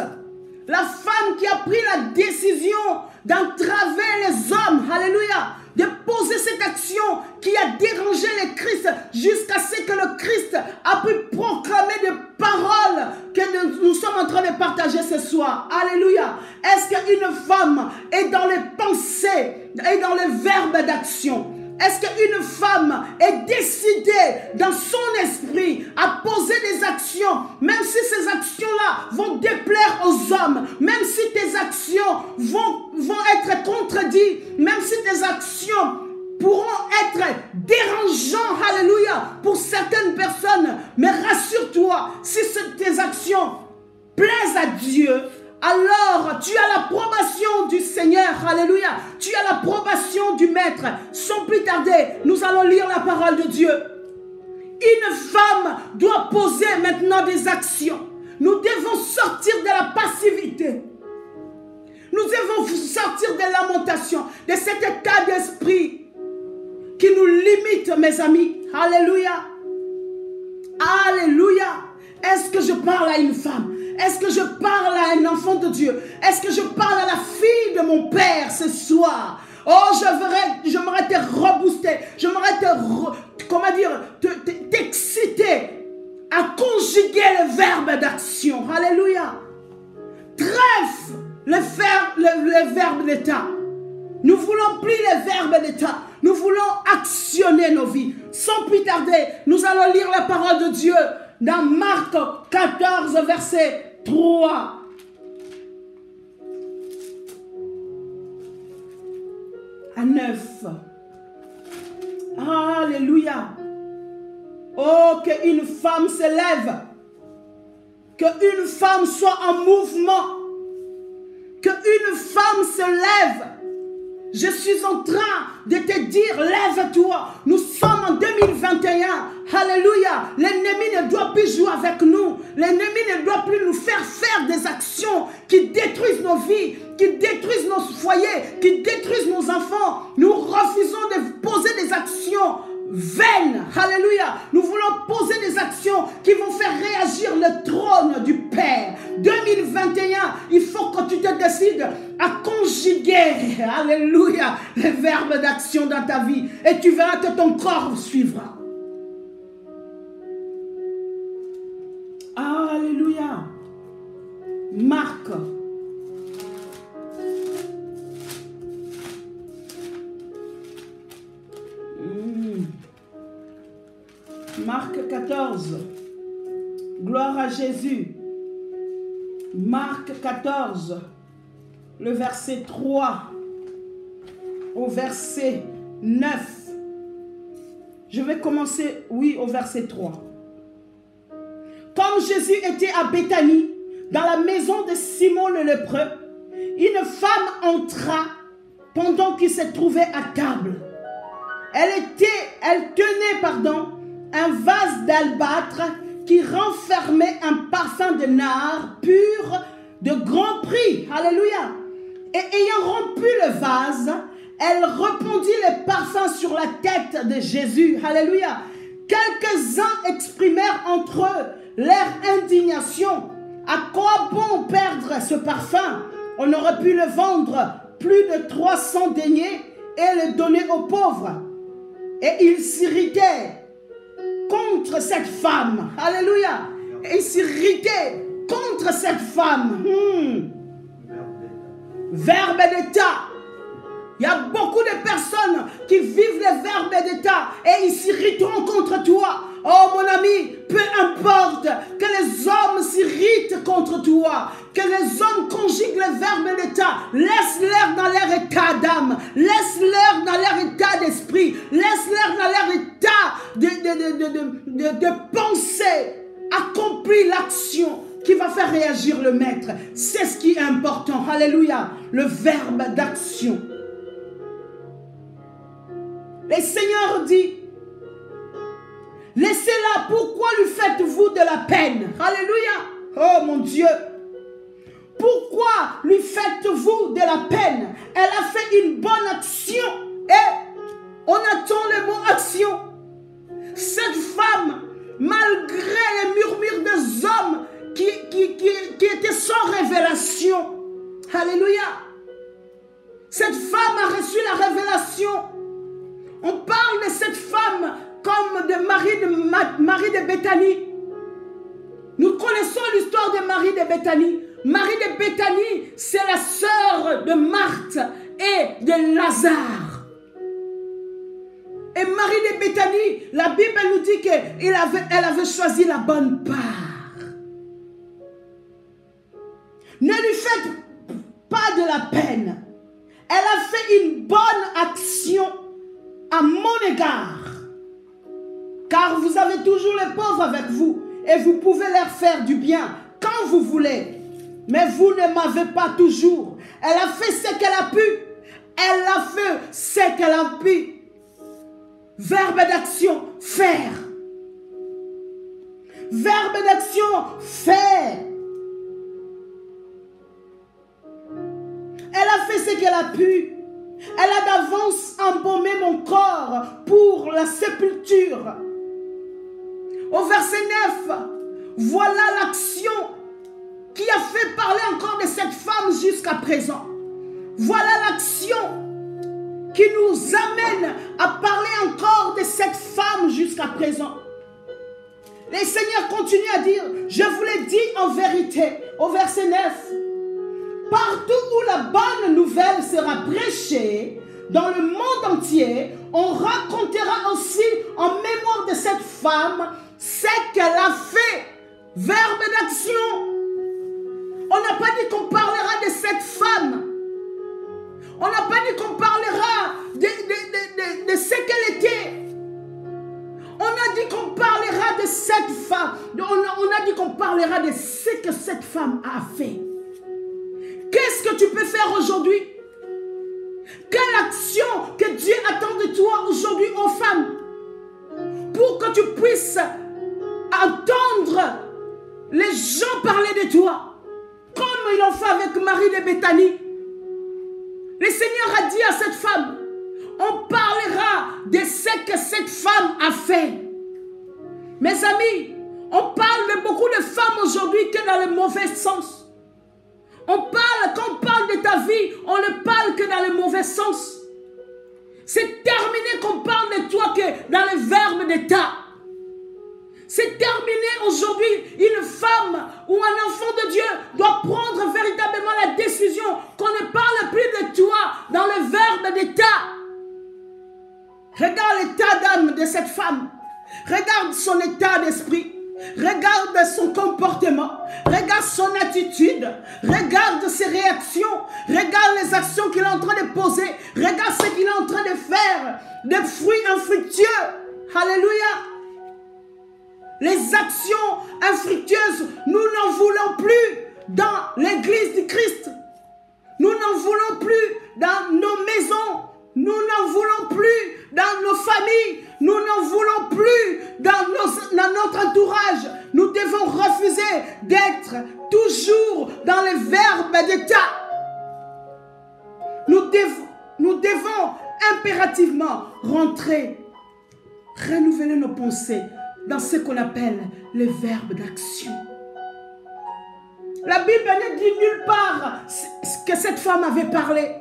la femme qui a pris la décision d'entraver les hommes, alléluia, de poser cette action qui a dérangé le Christ jusqu'à ce que le Christ a pu proclamer des paroles que nous sommes en train de partager ce soir. Alléluia. Est-ce qu'une femme est dans les pensées et dans les verbes d'action? Est-ce qu'une femme est décidée dans son esprit à poser des actions, même si ces actions-là vont déplaire aux hommes, même si tes actions vont être contredites, même si tes actions pourront être dérangeantes, alléluia, pour certaines personnes, mais rassure-toi, si tes actions plaisent à Dieu, alors tu as l'approbation du Seigneur, alléluia, tu as l'approbation du Maître. Sans plus tarder, nous allons lire la parole de Dieu. Une femme doit poser maintenant des actions. Nous devons sortir de la passivité. Nous devons sortir de lamentation, de cet état d'esprit qui nous limite, mes amis. Alléluia. Alléluia. Est-ce que je parle à une femme? Est-ce que je parle à un enfant de Dieu? Est-ce que je parle à la fille de mon Père ce soir? Oh, j'aimerais te rebooster. J'aimerais t'exciter à conjuguer le verbe d'action. Alléluia. Trêve le verbe d'état. Nous voulons plus les verbes d'état. Nous voulons actionner nos vies. Sans plus tarder, nous allons lire la parole de Dieu dans Marc 14, verset 3. À 9. Alléluia. Oh, qu'une femme se lève, qu'une femme soit en mouvement, qu'une femme se lève. Je suis en train de te dire, lève-toi. Nous sommes en 2021. Alléluia. L'ennemi ne doit plus jouer avec nous. L'ennemi ne doit plus nous faire des actions qui détruisent nos vies, qui détruisent nos foyers, qui détruisent nos enfants. Nous refusons de poser des actions vaines. Alléluia. Nous voulons poser des actions qui vont faire réagir le trône du Père. 2021, il faut que tu te décides à conjuguer, alléluia, les verbes d'action dans ta vie. Et tu verras que ton corps suivra. Alléluia. Marc. Marc 14. Gloire à Jésus. Marc 14. Le verset 3 au verset 9. Je vais commencer, oui, au verset 3. Comme Jésus était à Béthanie, dans la maison de Simon le lépreux, une femme entra pendant qu'il se trouvait à table. Elle tenait, un vase d'albâtre qui renfermait un parfum de nard pur de grand prix. Alléluia. Et ayant rompu le vase, elle répandit le parfum sur la tête de Jésus. Alléluia. Quelques-uns exprimèrent entre eux leur indignation. À quoi bon perdre ce parfum? On aurait pu le vendre plus de 300 deniers et le donner aux pauvres. Et ils s'irritaient contre cette femme. Alléluia. Et ils s'irritaient contre cette femme. Verbe d'état. Il y a beaucoup de personnes qui vivent les verbes d'état et ils s'irriteront contre toi. Oh mon ami, peu importe que les hommes s'irritent contre toi, que les hommes conjuguent les verbes d'état, laisse-les dans leur état d'âme, laisse-les dans leur état d'esprit, laisse-les dans leur état de pensée. Accomplis l'action qui va faire réagir le maître. C'est ce qui est important. Alléluia. Le verbe d'action. Le Seigneur dit, laissez-la, pourquoi lui faites-vous de la peine? Alléluia. Oh mon Dieu. Pourquoi lui faites-vous de la peine? Elle a fait une bonne action. Et on attend le mot action. Cette femme, malgré les murmures des hommes qui étaient sans révélation. Alléluia. Cette femme a reçu la révélation. On parle de cette femme comme de Marie de Béthanie. Nous connaissons l'histoire de Marie de Béthanie. Marie de Béthanie, c'est la sœur de Marthe et de Lazare. Et Marie de Béthanie, la Bible nous dit qu'elle avait choisi la bonne part. Ne lui faites pas de la peine. Elle a fait une bonne action à mon égard. Car vous avez toujours les pauvres avec vous et vous pouvez leur faire du bien quand vous voulez. Mais vous ne m'avez pas toujours. Elle a fait ce qu'elle a pu. Elle a fait ce qu'elle a pu. Verbe d'action, faire. Verbe d'action, faire. Elle a fait ce qu'elle a pu. Elle a d'avance embaumé mon corps pour la sépulture. Au verset 9, voilà l'action qui a fait parler encore de cette femme jusqu'à présent. Voilà l'action qui nous amène à parler encore de cette femme jusqu'à présent. Le Seigneur continue à dire, je vous l'ai dit en vérité, au verset 9, partout où la bonne nouvelle sera prêchée, dans le monde entier, on racontera aussi en mémoire de cette femme ce qu'elle a fait. Verbe d'action. On n'a pas dit qu'on parlera de cette femme. On n'a pas dit qu'on parlera de ce qu'elle était. On a dit qu'on parlera de cette femme. On a dit qu'on parlera de ce que cette femme a fait. Qu'est-ce que tu peux faire aujourd'hui? Quelle action que Dieu attend de toi aujourd'hui, aux femmes, pour que tu puisses entendre les gens parler de toi, comme ils l'ont fait avec Marie de Béthanie. Le Seigneur a dit à cette femme, on parlera de ce que cette femme a fait. Mes amis, on parle de beaucoup de femmes aujourd'hui que dans le mauvais sens. Quand on parle de ta vie, on ne parle que dans le mauvais sens. C'est terminé qu'on parle de toi que dans le verbe d'état. C'est terminé aujourd'hui. Une femme ou un enfant de Dieu doit prendre véritablement la décision qu'on ne parle plus de toi dans le verbe d'état. Regarde l'état d'âme de cette femme. Regarde son état d'esprit. Regarde son comportement. Regarde son attitude. Regarde ses réactions. Regarde les actions qu'il est en train de poser. Regarde ce qu'il est en train de faire. Des fruits infructueux. Alléluia. Les actions infructueuses, nous n'en voulons plus dans l'église du Christ. Nous n'en voulons plus dans nos maisons. Nous n'en voulons plus dans nos familles. Nous n'en voulons plus dans notre entourage. Nous devons refuser d'être toujours dans les verbes d'état. Nous devons impérativement rentrer, renouveler nos pensées dans ce qu'on appelle les verbes d'action. La Bible ne dit nulle part ce que cette femme avait parlé.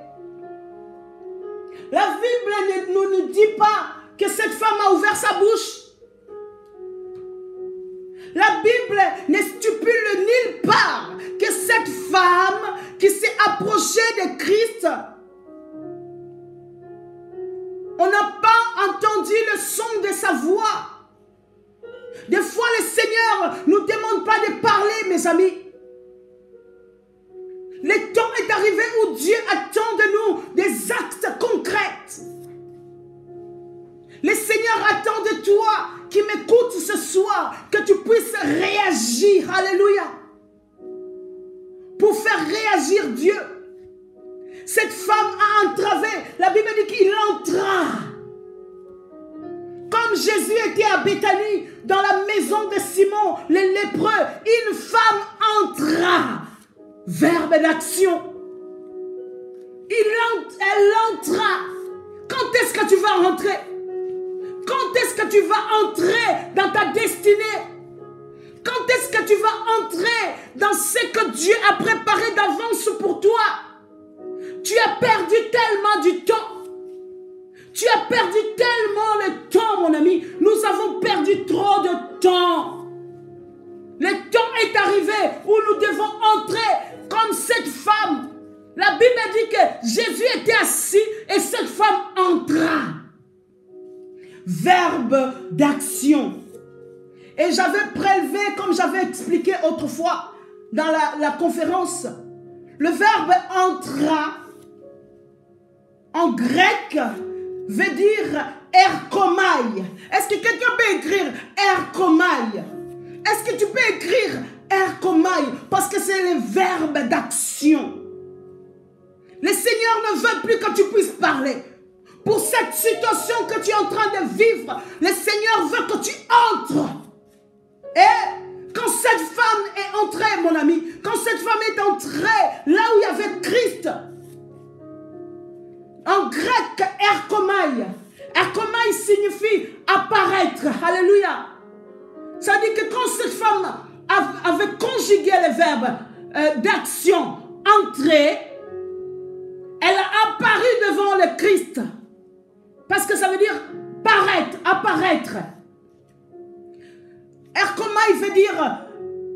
La Bible ne nous dit pas que cette femme a ouvert sa bouche. La Bible ne stipule nulle part que cette femme qui s'est approchée de Christ, on n'a pas entendu le son de sa voix. Des fois, le Seigneur ne nous demande pas de parler, mes amis. Le temps est arrivé où Dieu attend de nous des actes concrets. Le Seigneur attend de toi qui m'écoutes ce soir que tu puisses réagir. Alléluia. Pour faire réagir Dieu. Cette femme a entravé. La Bible dit qu'il entra. Comme Jésus était à Béthanie, dans la maison de Simon, le lépreux, une femme entra. Verbe d'action. Elle entra. Quand est-ce que tu vas rentrer? Quand est-ce que tu vas entrer dans ta destinée? Quand est-ce que tu vas entrer dans ce que Dieu a préparé d'avance pour toi? Tu as perdu tellement du temps. Tu as perdu tellement le temps, mon ami. Nous avons perdu trop de temps. Le temps est arrivé où nous devons entrer comme cette femme. La Bible dit que Jésus était assis et cette femme entra. Verbe d'action. Et j'avais prélevé, comme j'avais expliqué autrefois dans la conférence, le verbe entra en grec veut dire erkomai. Est-ce que quelqu'un peut écrire erkomai? Est-ce que tu peux écrire erkomai? Parce que c'est le verbe d'action. Le Seigneur ne veut plus que tu puisses parler. Pour cette situation que tu es en train de vivre, le Seigneur veut que tu entres. Et quand cette femme est entrée, mon ami, quand cette femme est entrée là où il y avait Christ, en grec, erkomai. Erkomai signifie apparaître. Alléluia. Ça dit que quand cette femme avait conjugué le verbe d'action, entrer, elle a apparu devant le Christ. Parce que ça veut dire paraître, apparaître. Erkomai veut dire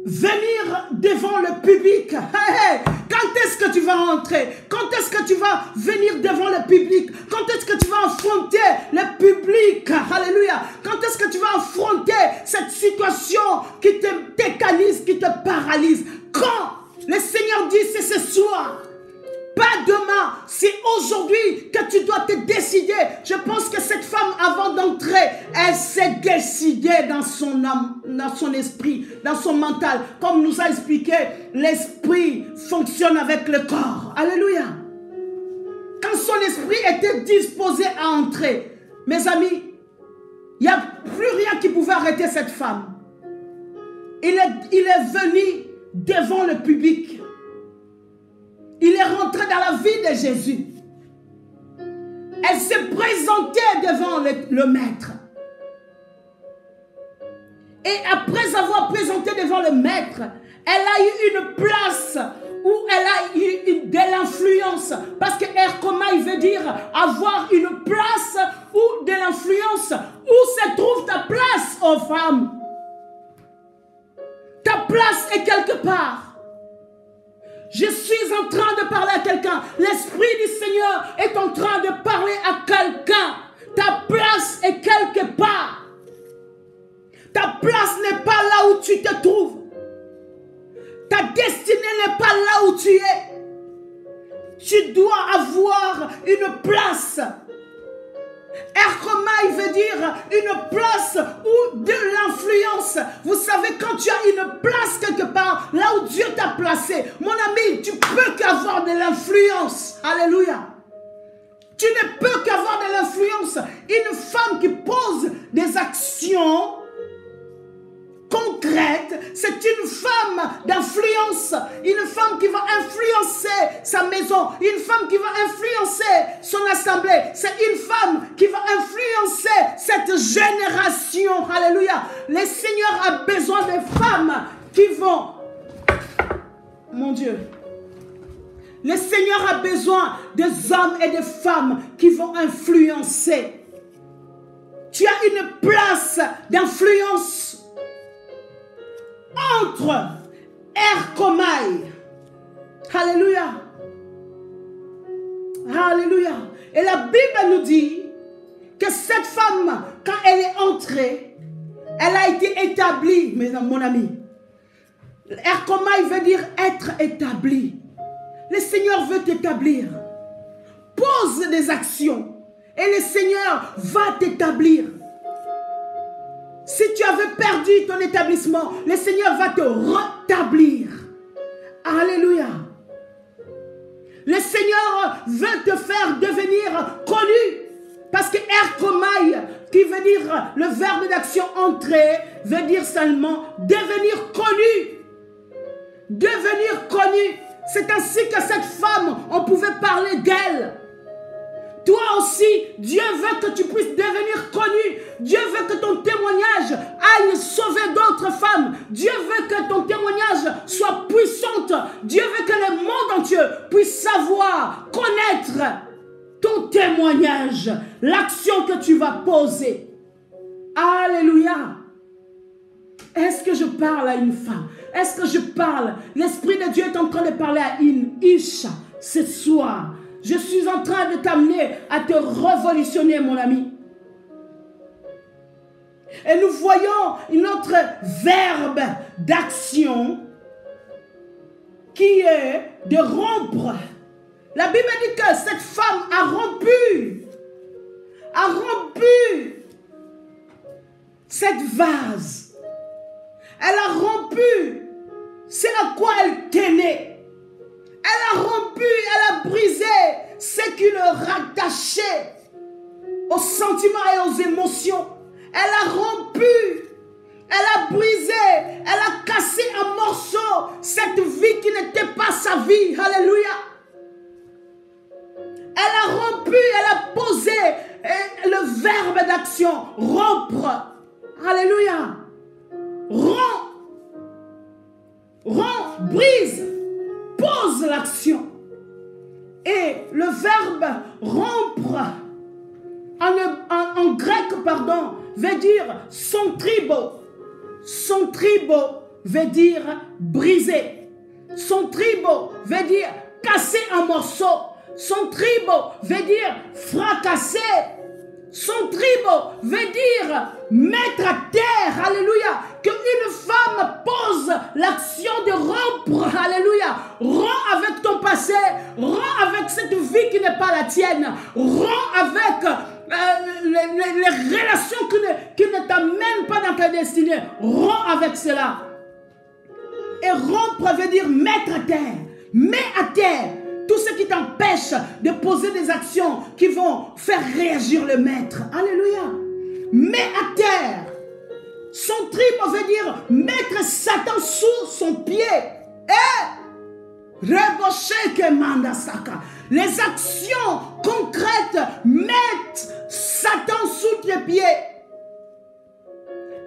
venir devant le public. Quand est-ce que tu vas entrer? Quand est-ce que tu vas venir devant le public? Quand est-ce que tu vas affronter le public? Alléluia. Quand est-ce que tu vas affronter cette situation qui te tétanise, qui te paralyse? Quand? Le Seigneur dit c'est ce soir. Pas demain, c'est aujourd'hui que tu dois te décider. Je pense que cette femme, avant d'entrer, elle s'est décidée dans son âme, dans son esprit, dans son mental. Comme nous a expliqué, l'esprit fonctionne avec le corps. Alléluia. Quand son esprit était disposé à entrer, mes amis, il n'y a plus rien qui pouvait arrêter cette femme. Il est venu devant le public. Il est rentré dans la vie de Jésus. Elle s'est présentée devant le maître. Et après avoir présenté devant le maître, elle a eu une place où elle a eu de l'influence. Parce que Erkomai veut dire avoir une place ou de l'influence. Où se trouve ta place, ô femme? Ta place est quelque part. Je suis en train de parler à quelqu'un. L'Esprit du Seigneur est en train de parler à quelqu'un. Ta place est quelque part. Ta place n'est pas là où tu te trouves. Ta destinée n'est pas là où tu es. Tu dois avoir une place. Erkomai veut dire une place ou de l'influence. Vous savez, quand tu as une place quelque part, là où Dieu t'a placé, mon ami, tu peux qu'avoir de l'influence. Alléluia. Tu ne peux qu'avoir de l'influence. Une femme qui pose des actions concrète, c'est une femme d'influence, une femme qui va influencer sa maison, une femme qui va influencer son assemblée, c'est une femme qui va influencer cette génération. Alléluia. Le Seigneur a besoin de femmes qui vont, mon Dieu, le Seigneur a besoin des hommes et des femmes qui vont influencer. Tu as une place d'influence entre Erkomai. Alléluia. Alléluia. Et la Bible nous dit que cette femme, quand elle est entrée, elle a été établie, mon ami. Erkomai veut dire être établi. Le Seigneur veut t'établir. Pose des actions et le Seigneur va t'établir. Si tu avais perdu ton établissement, le Seigneur va te rétablir. Alléluia. Le Seigneur veut te faire devenir connu. Parce que Erkomai, qui veut dire le verbe d'action entrer, veut dire seulement devenir connu. Devenir connu. C'est ainsi que cette femme, on pouvait parler d'elle. Toi aussi, Dieu veut que tu puisses devenir connu. Dieu veut que ton témoignage aille sauver d'autres femmes. Dieu veut que ton témoignage soit puissant. Dieu veut que le monde entier puisse savoir, connaître ton témoignage, l'action que tu vas poser. Alléluia. Est-ce que je parle à une femme? Est-ce que je parle? L'Esprit de Dieu est en train de parler à une Isha ce soir. Je suis en train de t'amener à te révolutionner, mon ami. Et nous voyons notre verbe d'action qui est de rompre. La Bible dit que cette femme a rompu cette vase. Elle a rompu ce à quoi elle tenait. Elle a rompu, elle a brisé ce qui le rattachait aux sentiments et aux émotions. Elle a rompu, elle a brisé, elle a cassé en morceaux cette vie qui n'était pas sa vie. Alléluia. Elle a rompu, elle a posé le verbe d'action, rompre. Alléluia. Romps, brise, pose l'action. Et le verbe rompre, en grec, veut dire centribo. Centribo veut dire briser. Centribo veut dire casser en morceaux. Centribo veut dire fracasser. Centribo veut dire mettre à terre, alléluia, qu'une femme pose l'action de rompre, alléluia, romps avec ton passé, romps avec cette vie qui n'est pas la tienne, romps avec les relations qui ne t'amènent pas dans ta destinée, romps avec cela. Et rompre veut dire mettre à terre, mets à terre tout ce qui t'empêche de poser des actions qui vont faire réagir le maître. Alléluia. Mets à terre. Son tribe veut dire mettre Satan sous son pied. Les actions concrètes mettent Satan sous tes pieds.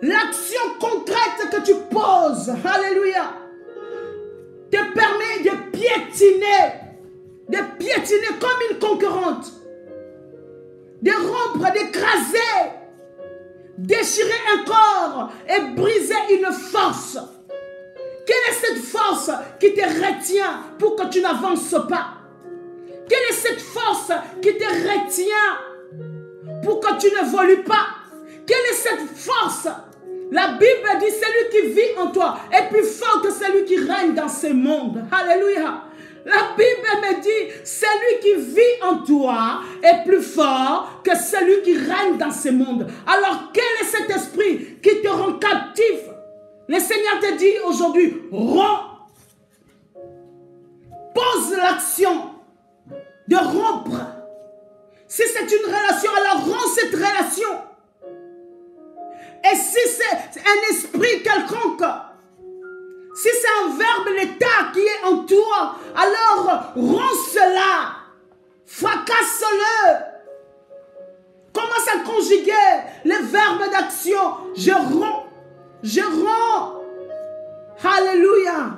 L'action concrète que tu poses, alléluia, te permet de piétiner comme une concurrente, de rompre, d'écraser, déchirer un corps et briser une force. Quelle est cette force qui te retient pour que tu n'avances pas? Quelle est cette force qui te retient pour que tu n'évolues pas? Quelle est cette force? La Bible dit celui qui vit en toi est plus fort que celui qui règne dans ce monde. Alléluia. La Bible me dit celui qui vit en toi est plus fort que celui qui règne dans ce monde. Alors quel est cet esprit qui te rend captif? Le Seigneur te dit aujourd'hui, romps. Pose l'action de rompre. Si c'est une relation, alors romps cette relation. Et si c'est un esprit quelconque, si c'est un verbe d'état qui est en toi, alors romps cela, fracasse-le. Commence à conjuguer les verbes d'action. Je romps, je romps. Alléluia.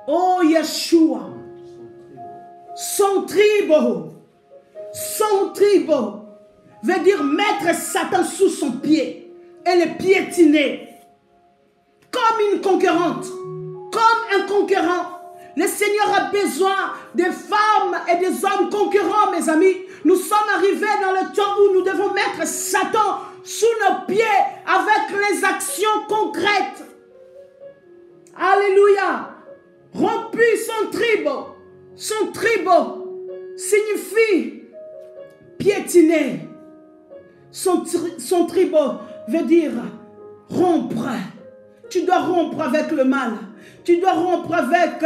Oh Yeshua. Son tribo veut dire mettre Satan sous son pied et le piétiner comme une concurrente, comme un concurrent. Le Seigneur a besoin des femmes et des hommes concurrents, mes amis. Nous sommes arrivés dans le temps où nous devons mettre Satan sous nos pieds avec les actions concrètes. Alléluia. Rompu son tribo signifie piétiner. Son tribo veut dire rompre. Tu dois rompre avec le mal. Tu dois rompre avec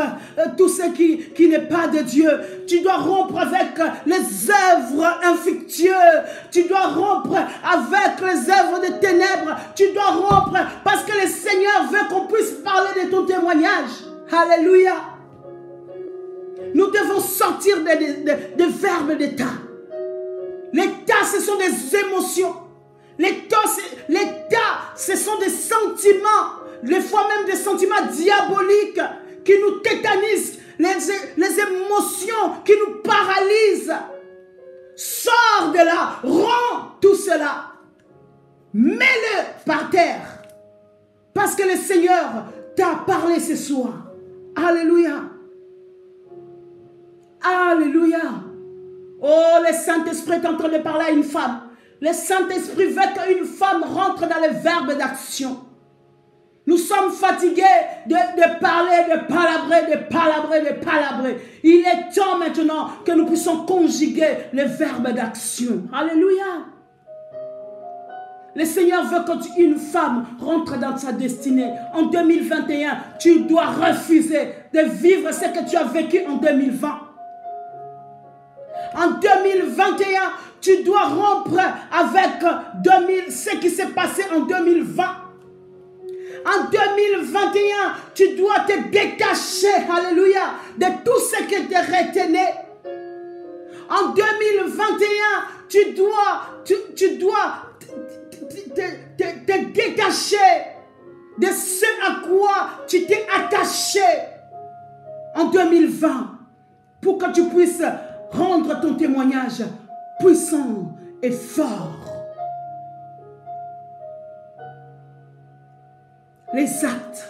tout ce qui n'est pas de Dieu. Tu dois rompre avec les œuvres infectieuses. Tu dois rompre avec les œuvres de ténèbres. Tu dois rompre parce que le Seigneur veut qu'on puisse parler de ton témoignage. Alléluia. Nous devons sortir des verbes d'état. L'état, ce sont des émotions. L'état, ce sont des sentiments. Des fois même des sentiments diaboliques qui nous tétanisent. Les émotions qui nous paralysent. Sors de là. Rends tout cela. Mets-le par terre. Parce que le Seigneur t'a parlé ce soir. Alléluia. Alléluia. Oh, le Saint-Esprit est en train de parler à une femme. Le Saint-Esprit veut qu'une femme rentre dans les verbes d'action. Nous sommes fatigués de parler, de palabrer. Il est temps maintenant que nous puissions conjuguer les verbes d'action. Alléluia. Le Seigneur veut qu'une femme rentre dans sa destinée. En 2021, tu dois refuser de vivre ce que tu as vécu en 2020. En 2021, tu dois rompre avec ce qui s'est passé en 2020. En 2021, tu dois te détacher, alléluia, de tout ce qui te retenait. En 2021, tu dois te détacher de ce à quoi tu t'es attaché en 2020 pour que tu puisses rendre ton témoignage puissant et fort. Les actes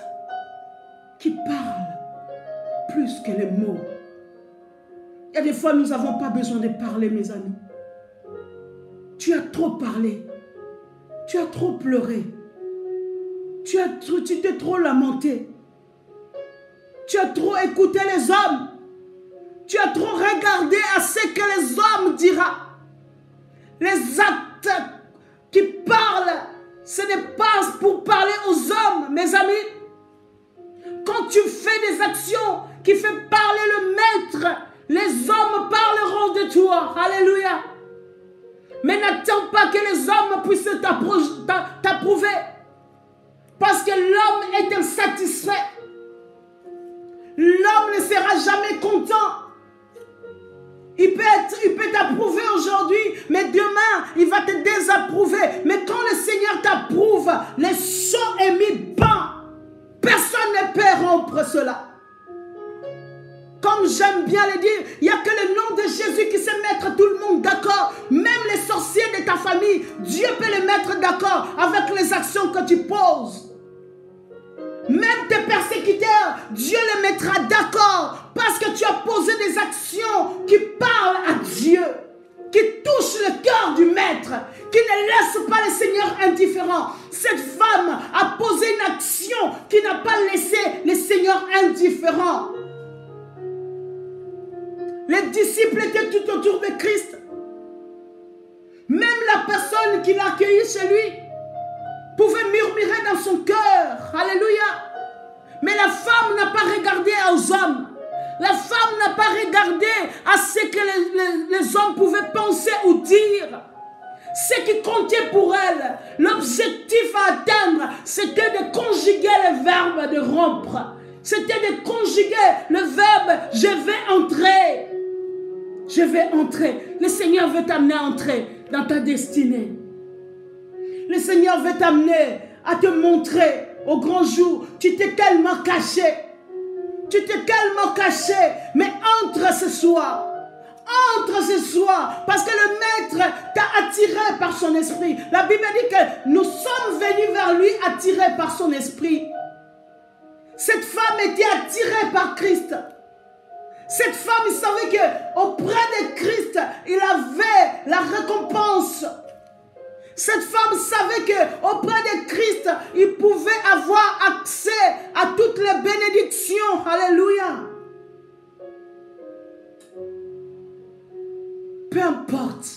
qui parlent plus que les mots. Il y a des fois, nous n'avons pas besoin de parler, mes amis. Tu as trop parlé. Tu as trop pleuré. Tu t'es trop lamenté. Tu as trop écouté les hommes. Tu as trop regardé à ce que les hommes diront. Les actes qui parlent, ce n'est pas pour parler aux hommes, mes amis. Quand tu fais des actions qui font parler le maître, les hommes parleront de toi. Alléluia. Mais n'attends pas que les hommes puissent t'approuver. Parce que l'homme est insatisfait. L'homme ne sera jamais content. Il peut t'approuver aujourd'hui, mais demain, il va te désapprouver. Mais quand le Seigneur t'approuve, les sont émis bas. Personne ne peut rompre cela. Comme j'aime bien le dire, il n'y a que le nom de Jésus qui sait mettre tout le monde d'accord. Même les sorciers de ta famille, Dieu peut les mettre d'accord avec les actions que tu poses. Même tes persécuteurs, Dieu les mettra d'accord parce que tu as posé des actions qui parlent à Dieu, qui touchent le cœur du maître, qui ne laissent pas le Seigneur indifférent. Cette femme a posé une action qui n'a pas laissé le Seigneur indifférent. Les disciples étaient tout autour de Christ. Même la personne qui l'a accueilli chez lui pouvait murmurer dans son cœur. Alléluia. Mais la femme n'a pas regardé aux hommes. La femme n'a pas regardé à ce que les hommes pouvaient penser ou dire. Ce qui comptait pour elle, l'objectif à atteindre, c'était de conjuguer le verbe de rompre. C'était de conjuguer le verbe « je vais entrer ». Je vais entrer. Le Seigneur veut t'amener à entrer dans ta destinée. Le Seigneur veut t'amener à te montrer au grand jour. Tu t'es tellement caché. Tu t'es tellement caché. Mais entre ce soir. Entre ce soir. Parce que le Maître t'a attiré par son esprit. La Bible dit que nous sommes venus vers lui attirés par son esprit. Cette femme était attirée par Christ. Cette femme, il savait qu'auprès de Christ, il avait la récompense. Cette femme savait qu'auprès de Christ, il pouvait avoir accès à toutes les bénédictions. Alléluia. Peu importe.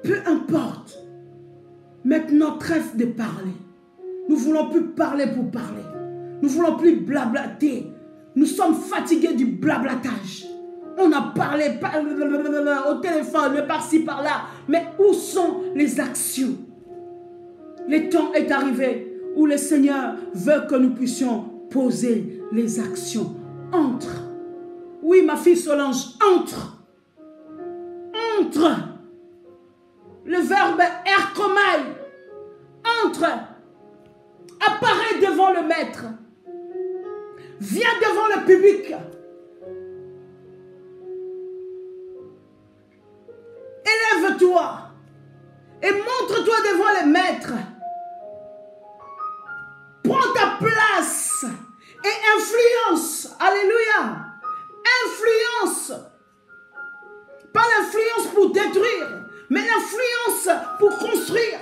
Peu importe. Maintenant, trêve de parler. Nous ne voulons plus parler pour parler. Nous ne voulons plus blablater. Nous sommes fatigués du blablatage. On a parlé au téléphone, par-ci, par-là. Mais où sont les actions? Le temps est arrivé où le Seigneur veut que nous puissions poser les actions. Entre. Oui, ma fille Solange, entre. Entre. Le verbe erkomai. Entre. Apparaît devant le Maître. Viens devant le public. Élève-toi et montre-toi devant le Maître. Prends ta place et influence. Alléluia. Influence. Pas l'influence pour détruire, mais l'influence pour construire.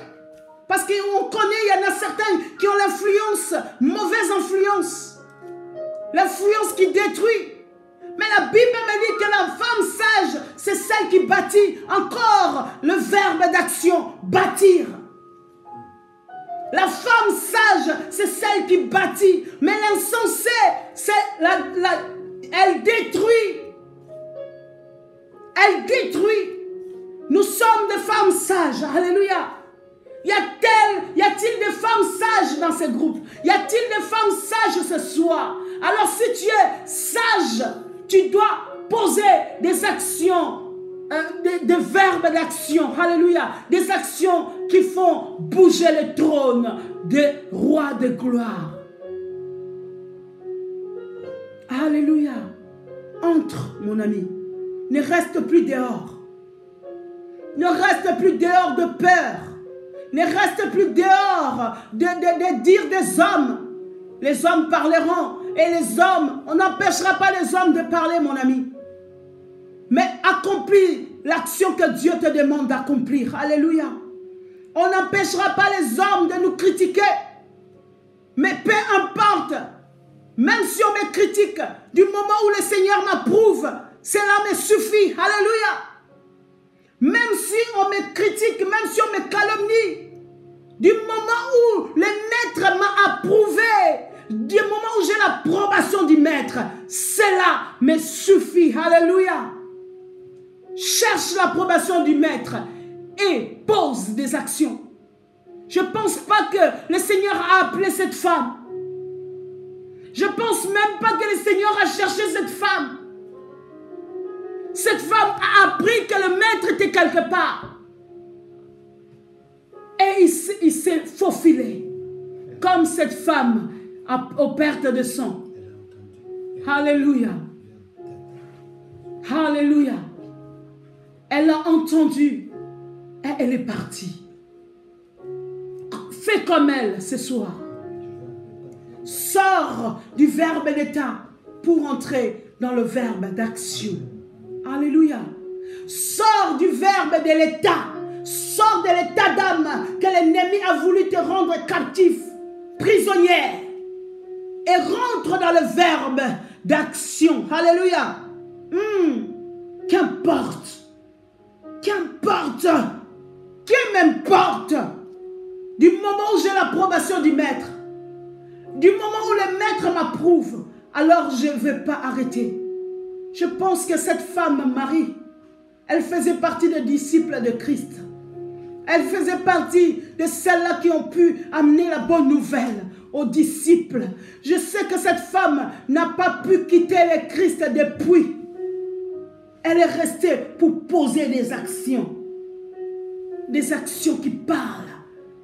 Parce qu'on connaît, il y en a certains qui ont l'influence, mauvaise influence. L'influence qui détruit. Mais la Bible me dit que la femme sage, c'est celle qui bâtit. Encore le verbe d'action, bâtir. La femme sage, c'est celle qui bâtit. Mais l'insensée, elle détruit. Elle détruit. Nous sommes des femmes sages. Alléluia. Y a-t-il des femmes sages dans ce groupe? Y a-t-il des femmes sages ce soir? Alors si tu es sage, tu dois poser des actions, des verbes d'action. Alléluia. Des actions qui font bouger le trône des rois de gloire. Alléluia. Entre, mon ami. Ne reste plus dehors. Ne reste plus dehors de peur. Ne reste plus dehors de dire des hommes. Les hommes parleront. Et les hommes, on n'empêchera pas les hommes de parler, mon ami. Mais accomplis l'action que Dieu te demande d'accomplir. Alléluia. On n'empêchera pas les hommes de nous critiquer. Mais peu importe, même si on me critique, du moment où le Seigneur m'approuve, cela me suffit. Alléluia. Même si on me critique, même si on me calomnie, du moment où le Maître m'a approuvé, du moment où j'ai l'approbation du Maître, cela me suffit. Alléluia. Cherche l'approbation du Maître et pose des actions. Je ne pense pas que le Seigneur a appelé cette femme. Je ne pense même pas que le Seigneur a cherché cette femme. Cette femme a appris que le Maître était quelque part. Et il s'est faufilé. Comme cette femme aux pertes de sang. Alléluia. Alléluia. Elle a entendu. Et elle est partie. Fais comme elle ce soir. Sors du verbe d'état pour entrer dans le verbe d'action. Alléluia. Sors du verbe de l'état. Sors de l'état d'âme que l'ennemi a voulu te rendre captif, prisonnière. Et rentre dans le verbe d'action. Alléluia. Qu'importe. Qu'importe. Qui m'importe. Du moment où j'ai l'approbation du Maître. Du moment où le Maître m'approuve. Alors je ne vais pas arrêter. Je pense que cette femme, Marie, elle faisait partie des disciples de Christ. Elle faisait partie de celles-là qui ont pu amener la bonne nouvelle aux disciples. Je sais que cette femme n'a pas pu quitter le Christ depuis. Elle est restée pour poser des actions. Des actions qui parlent.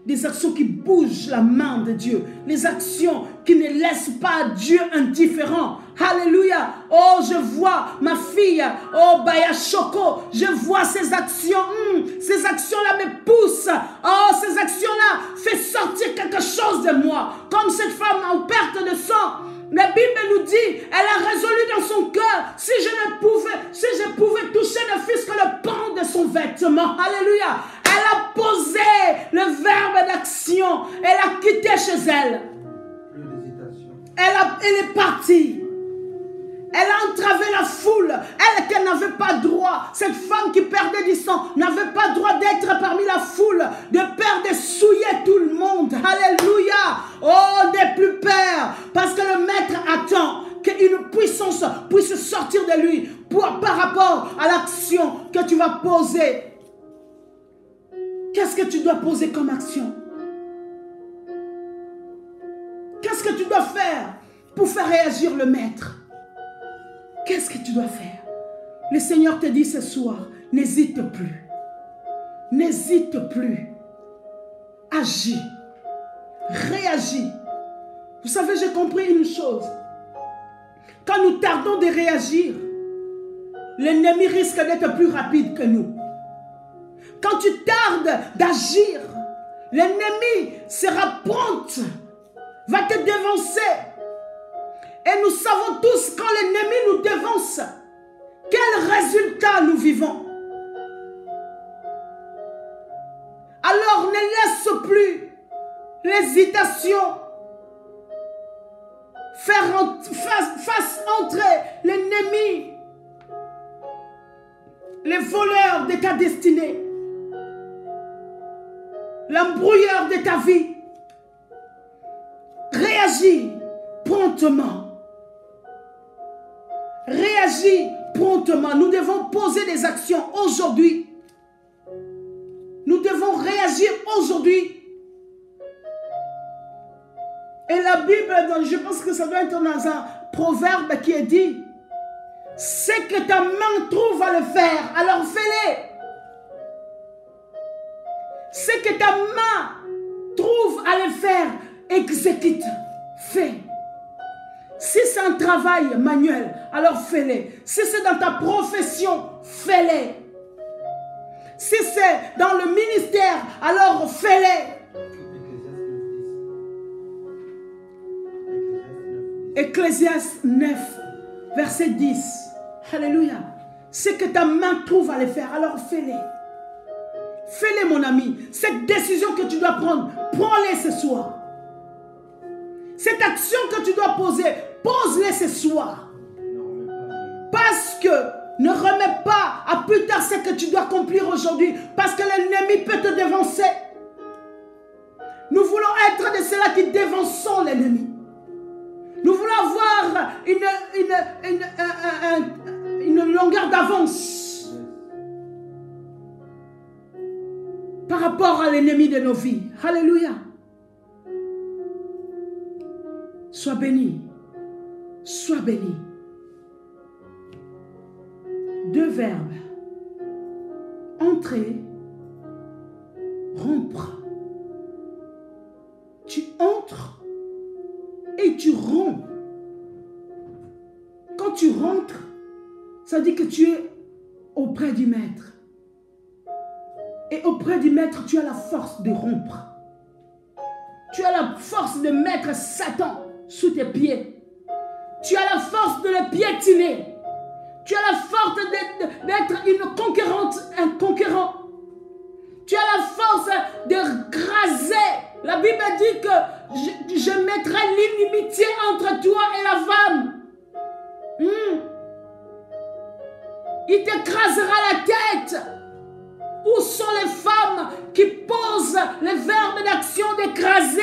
Des actions qui bougent la main de Dieu. Les actions qui ne laissent pas Dieu indifférent. Alléluia. Oh, je vois ma fille. Oh, Baya Shoko. Je vois ces actions. Ces actions-là me poussent. Oh, ces actions-là font sortir quelque chose de moi. Comme cette femme en perte de sang. La Bible nous dit, elle a résolu dans son cœur, si je pouvais toucher ne fût-ce que le pan de son vêtement. Alléluia. Elle a posé le verbe d'action. Elle a quitté chez elle. Elle est partie. Elle a entravé la foule. Elle qui n'avait pas droit. Cette femme qui perdait du sang n'avait pas droit d'être parmi la foule. De peur de souiller tout le monde. Alléluia. Oh, n'aie plus peur. Parce que le Maître attend qu'une puissance puisse sortir de lui par rapport à l'action que tu vas poser. Qu'est-ce que tu dois poser comme action? Qu'est-ce que tu dois faire pour faire réagir le Maître? Qu'est-ce que tu dois faire? Le Seigneur te dit ce soir, n'hésite plus. N'hésite plus. Agis. Réagis. Vous savez, j'ai compris une chose. Quand nous tardons de réagir, l'ennemi risque d'être plus rapide que nous. Quand tu tardes d'agir, l'ennemi sera prompt, va te dévancer. Et nous savons tous, quand l'ennemi nous dévance, quel résultat nous vivons. Alors ne laisse plus l'hésitation fasse entrer l'ennemi, les voleurs de ta destinée, l'embrouilleur de ta vie. Réagis promptement. Réagis promptement. Nous devons poser des actions aujourd'hui. Nous devons réagir aujourd'hui. Et la Bible, je pense que ça doit être dans un proverbe qui est dit, c'est que ta main trouve à le faire, alors fais-le. C'est que ta main trouve à le faire, exécute, fais. Si c'est un travail manuel, alors fais-le. Si c'est dans ta profession, fais-le. Si c'est dans le ministère, alors fais-le. Ecclésiaste 9, verset 10. Alléluia. c'est que ta main trouve à les faire. Alors fais-les. Fais-les, mon ami. Cette décision que tu dois prendre, prends-les ce soir. Cette action que tu dois poser, pose-les ce soir. Parce que ne remets pas à plus tard ce que tu dois accomplir aujourd'hui. Parce que l'ennemi peut te dévancer. Nous voulons être de ceux-là qui dévançons l'ennemi. Nous voulons avoir une longueur d'avance par rapport à l'ennemi de nos vies. Alléluia. Sois béni. Sois béni. 2 verbes. Entrer, rompre. Tu entres et tu romps. Quand tu rentres, ça dit que tu es auprès du maître. Et auprès du maître, tu as la force de rompre. Tu as la force de mettre Satan sous tes pieds. Tu as la force de le piétiner. Tu as la force d'être une conquérante, un conquérant. Tu as la force de graser. La Bible dit que je mettrai l'inimitié entre toi et la femme. Il t'écrasera la tête. Où sont les femmes qui posent les verbes d'action d'écraser?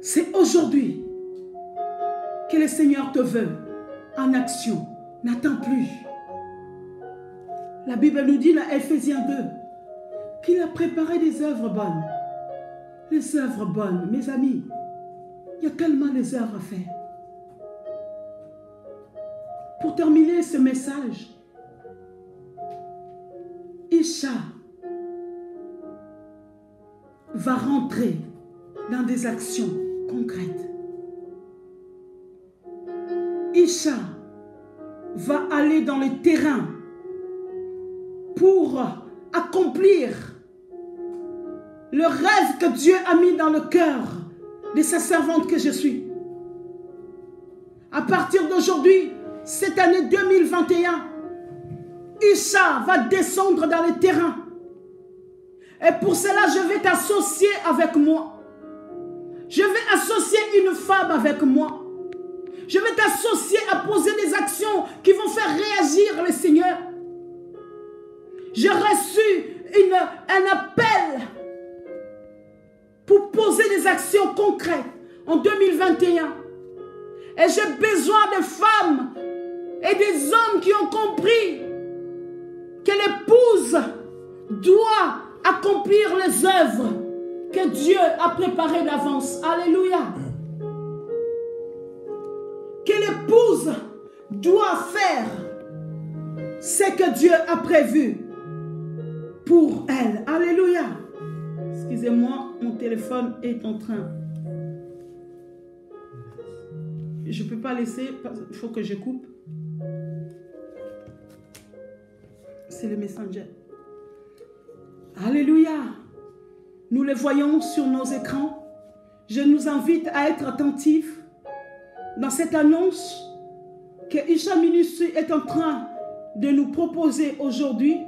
C'est aujourd'hui que le Seigneur te veut en action. N'attends plus. La Bible nous dit dans Ephésiens 2 qu'il a préparé des œuvres bonnes. Les œuvres bonnes, mes amis, il y a tellement des œuvres à faire. Pour terminer ce message, Isha va rentrer dans des actions concrètes. Isha va aller dans le terrain pour accomplir le rêve que Dieu a mis dans le cœur de sa servante que je suis. À partir d'aujourd'hui, cette année 2021, Isha va descendre dans le terrain. Et pour cela, je vais t'associer avec moi. Je vais associer une femme avec moi. Je vais t'associer à poser des actions qui vont faire réagir le Seigneur. J'ai reçu un appel pour poser des actions concrètes en 2021. Et j'ai besoin de femmes et des hommes qui ont compris que l'épouse doit accomplir les œuvres que Dieu a préparées d'avance. Alléluia. Que l'épouse doit faire ce que Dieu a prévu pour elle. Alléluia. Excusez-moi, mon téléphone est en train. Je ne peux pas laisser, il faut que je coupe. C'est le Messenger. Alléluia. Nous les voyons sur nos écrans. Je nous invite à être attentifs dans cette annonce que Isha Ministry est en train de nous proposer aujourd'hui.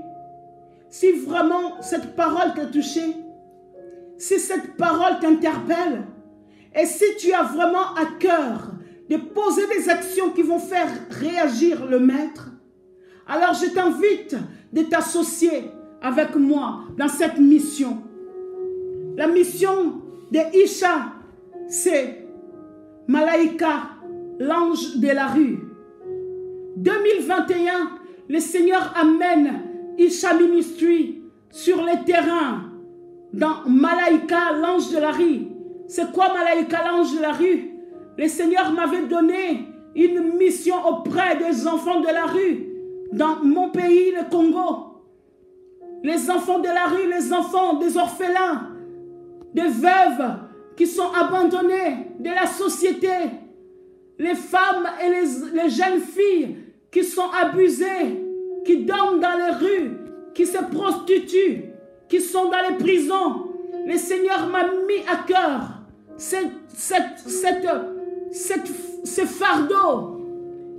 Si vraiment cette parole t'a touché, si cette parole t'interpelle, et si tu as vraiment à cœur de poser des actions qui vont faire réagir le maître, alors je t'invite de t'associer avec moi dans cette mission. La mission de Isha, c'est Malaïka, l'ange de la rue. 2021, le Seigneur amène Isha Ministry sur le terrain dans Malaïka, l'ange de la rue. C'est quoi Malaïka, l'ange de la rue? Le Seigneur m'avait donné une mission auprès des enfants de la rue dans mon pays, le Congo. Les enfants de la rue, les enfants des orphelins, des veuves qui sont abandonnées de la société, les femmes et les jeunes filles qui sont abusées, qui dorment dans les rues, qui se prostituent, qui sont dans les prisons. Le Seigneur m'a mis à cœur ce fardeau.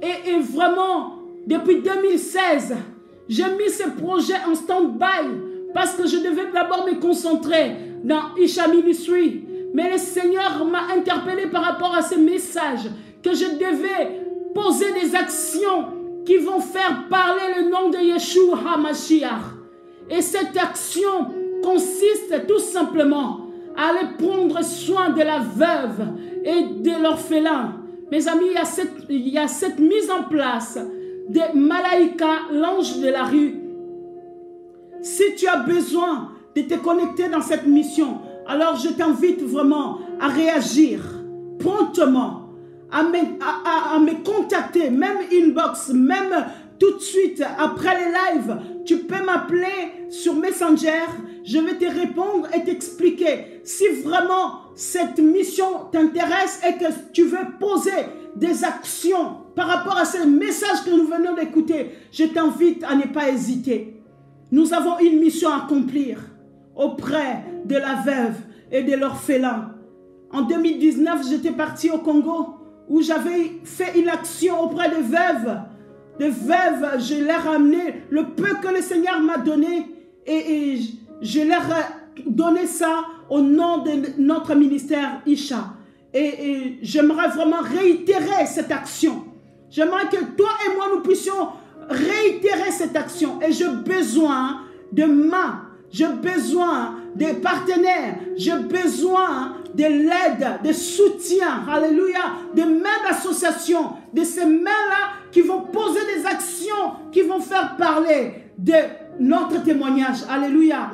Et vraiment, depuis 2016, j'ai mis ce projet en stand-by parce que je devais d'abord me concentrer dans Isha Ministry. Mais le Seigneur m'a interpellé par rapport à ce message que je devais poser des actions qui vont faire parler le nom de Yeshua HaMashiach. Et cette action consiste tout simplement à aller prendre soin de la veuve et de l'orphelin. Mes amis, il y a cette mise en place de Malaïka, l'ange de la rue. Si tu as besoin de te connecter dans cette mission, alors je t'invite vraiment à réagir promptement, à me contacter, même inbox, même tout de suite après les lives. Tu peux m'appeler sur Messenger, je vais te répondre et t'expliquer. Si vraiment cette mission t'intéresse et que tu veux poser des actions par rapport à ce message que nous venons d'écouter, je t'invite à ne pas hésiter. Nous avons une mission à accomplir auprès de la veuve et de l'orphelin. En 2019, j'étais parti au Congo où j'avais fait une action auprès des veuves. Des veuves, je leur ai amené le peu que le Seigneur m'a donné et je leur ai donné ça au nom de notre ministère Isha. Et j'aimerais vraiment réitérer cette action. J'aimerais que toi et moi, nous puissions réitérer cette action. Et j'ai besoin de mains, j'ai besoin des partenaires, j'ai besoin de l'aide, de soutien, alléluia, de mains d'association, de ces mains-là qui vont poser des actions, qui vont faire parler de notre témoignage, alléluia.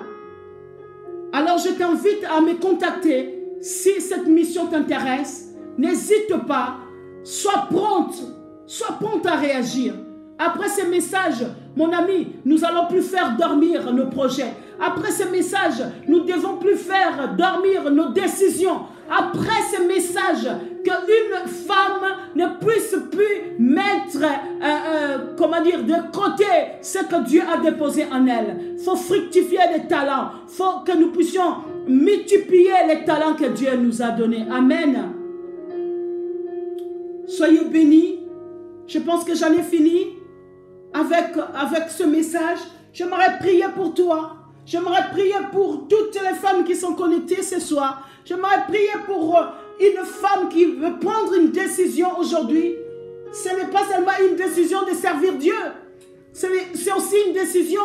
Alors je t'invite à me contacter si cette mission t'intéresse. N'hésite pas, sois prompte à réagir. Après ces messages, mon ami, nous n'allons plus faire dormir nos projets. Après ces messages, nous ne devons plus faire dormir nos décisions. Après ces messages, qu'une femme ne puisse plus mettre, de côté ce que Dieu a déposé en elle. Il faut fructifier les talents. Il faut que nous puissions multiplier les talents que Dieu nous a donnés. Amen. Soyez bénis. Je pense que j'en ai fini avec ce message. J'aimerais prier pour toi. J'aimerais prier pour toutes les femmes qui sont connectées ce soir. J'aimerais prier pour une femme qui veut prendre une décision aujourd'hui. Ce n'est pas seulement une décision de servir Dieu. C'est aussi une décision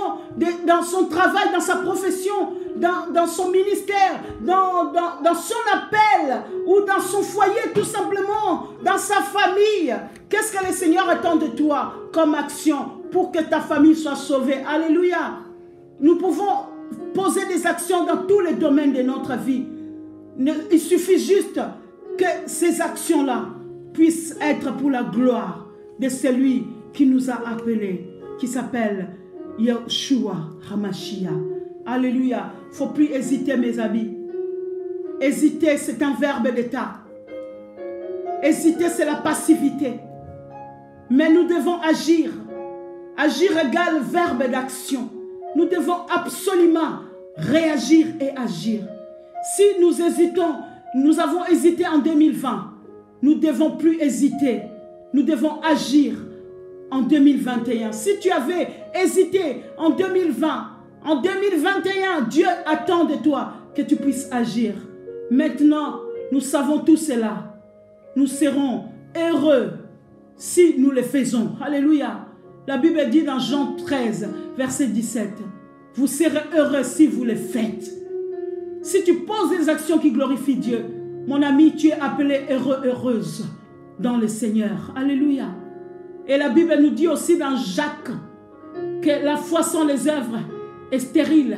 dans son travail, dans sa profession, dans son ministère, dans son appel ou dans son foyer tout simplement, dans sa famille. Qu'est-ce que le Seigneur attend de toi comme action pour que ta famille soit sauvée? Alléluia. Nous pouvons poser des actions dans tous les domaines de notre vie. Il suffit juste que ces actions-là puissent être pour la gloire de celui qui nous a appelés, qui s'appelle Yeshua HaMashiach. Alléluia. Il ne faut plus hésiter, mes amis. Hésiter, c'est un verbe d'état. Hésiter, c'est la passivité. Mais nous devons agir. Agir égale verbe d'action. Nous devons absolument réagir et agir. Si nous hésitons, nous avons hésité en 2020. Nous ne devons plus hésiter. Nous devons agir en 2021. Si tu avais hésité en 2020, en 2021, Dieu attend de toi que tu puisses agir. Maintenant, nous savons tout cela. Nous serons heureux si nous le faisons. Alléluia. La Bible dit dans Jean 13, verset 17, « Vous serez heureux si vous le faites. » Si tu poses des actions qui glorifient Dieu, mon ami, tu es appelé heureux, heureuse dans le Seigneur. Alléluia. Et la Bible nous dit aussi dans Jacques que la foi sans les œuvres est stérile.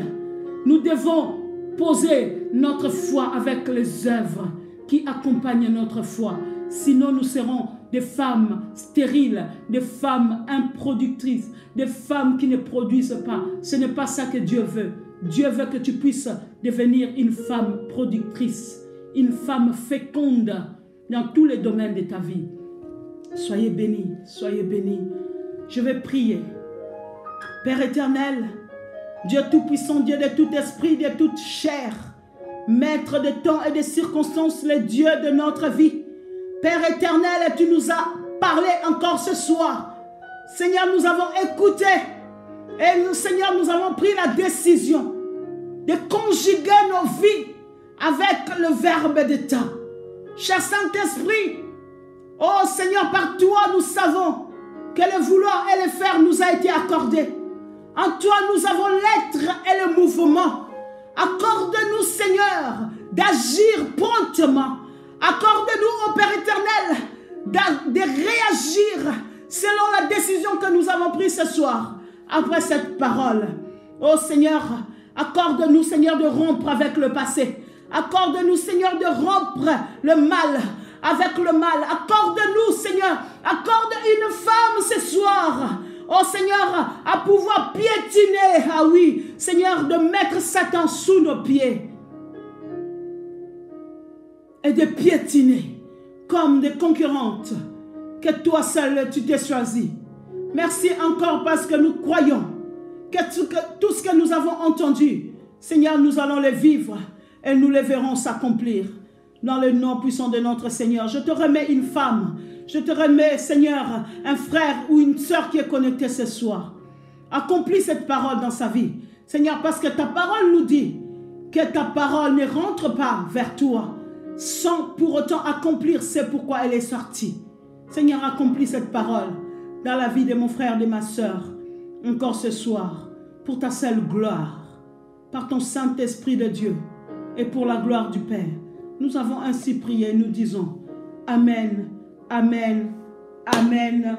Nous devons poser notre foi avec les œuvres qui accompagnent notre foi. Sinon, nous serons des femmes stériles, des femmes improductrices, des femmes qui ne produisent pas. Ce n'est pas ça que Dieu veut. Dieu veut que tu puisses devenir une femme productrice, une femme féconde dans tous les domaines de ta vie. Soyez bénis, soyez bénis. Je vais prier. Père éternel, Dieu tout-puissant, Dieu de tout esprit, de toute chair, Maître de temps et de circonstances, le Dieu de notre vie. Père éternel, tu nous as parlé encore ce soir. Seigneur, nous avons écouté. Et nous, Seigneur, nous avons pris la décision de conjuguer nos vies avec le verbe de temps. Cher Saint-Esprit, oh Seigneur, par toi nous savons que le vouloir et le faire nous a été accordé. En toi nous avons l'être et le mouvement. Accorde-nous, Seigneur, d'agir promptement. Accorde-nous, ô Père éternel, de réagir selon la décision que nous avons prise ce soir. Après cette parole, ô Seigneur, accorde-nous, Seigneur, de rompre avec le passé. Accorde-nous, Seigneur, de rompre le mal avec le mal. Accorde-nous, Seigneur, accorde une femme ce soir, oh Seigneur, à pouvoir piétiner, ah oui, Seigneur, de mettre Satan sous nos pieds et de piétiner comme des concurrentes que toi seul tu t'es choisi. Merci encore parce que nous croyons que tout ce que nous avons entendu, Seigneur, nous allons le vivre et nous le verrons s'accomplir. Dans le nom puissant de notre Seigneur, je te remets une femme, je te remets, Seigneur, un frère ou une sœur qui est connecté ce soir. Accomplis cette parole dans sa vie, Seigneur, parce que ta parole nous dit que ta parole ne rentre pas vers toi sans pour autant accomplir ce pourquoi elle est sortie. Seigneur, accomplis cette parole dans la vie de mon frère, de ma sœur, encore ce soir, pour ta seule gloire, par ton Saint-Esprit de Dieu et pour la gloire du Père. Nous avons ainsi prié, nous disons Amen, Amen, Amen,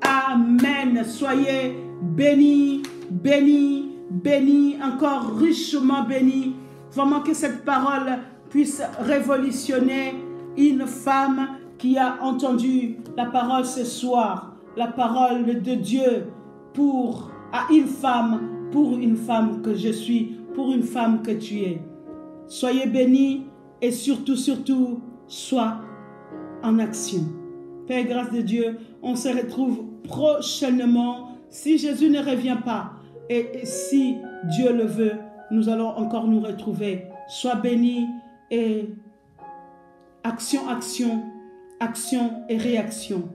Amen. Soyez bénis, bénis, bénis, encore richement bénis. Vraiment que cette parole puisse révolutionner une femme qui a entendu la parole ce soir, la parole de Dieu à pour une femme que je suis, pour une femme que tu es. Soyez bénis et surtout, sois en action. Père, grâce de Dieu, on se retrouve prochainement si Jésus ne revient pas. Et si Dieu le veut, nous allons encore nous retrouver. Sois béni et action, action, action et réaction.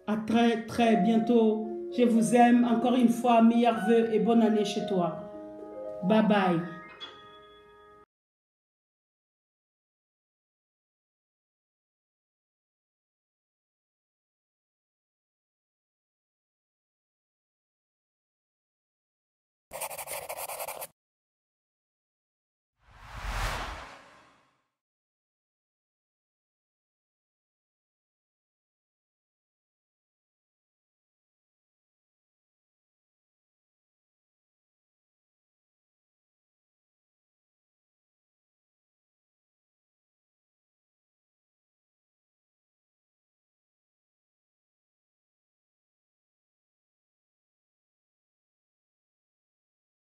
À très, très bientôt. Je vous aime. Encore une fois, meilleurs vœux et bonne année chez toi. Bye bye.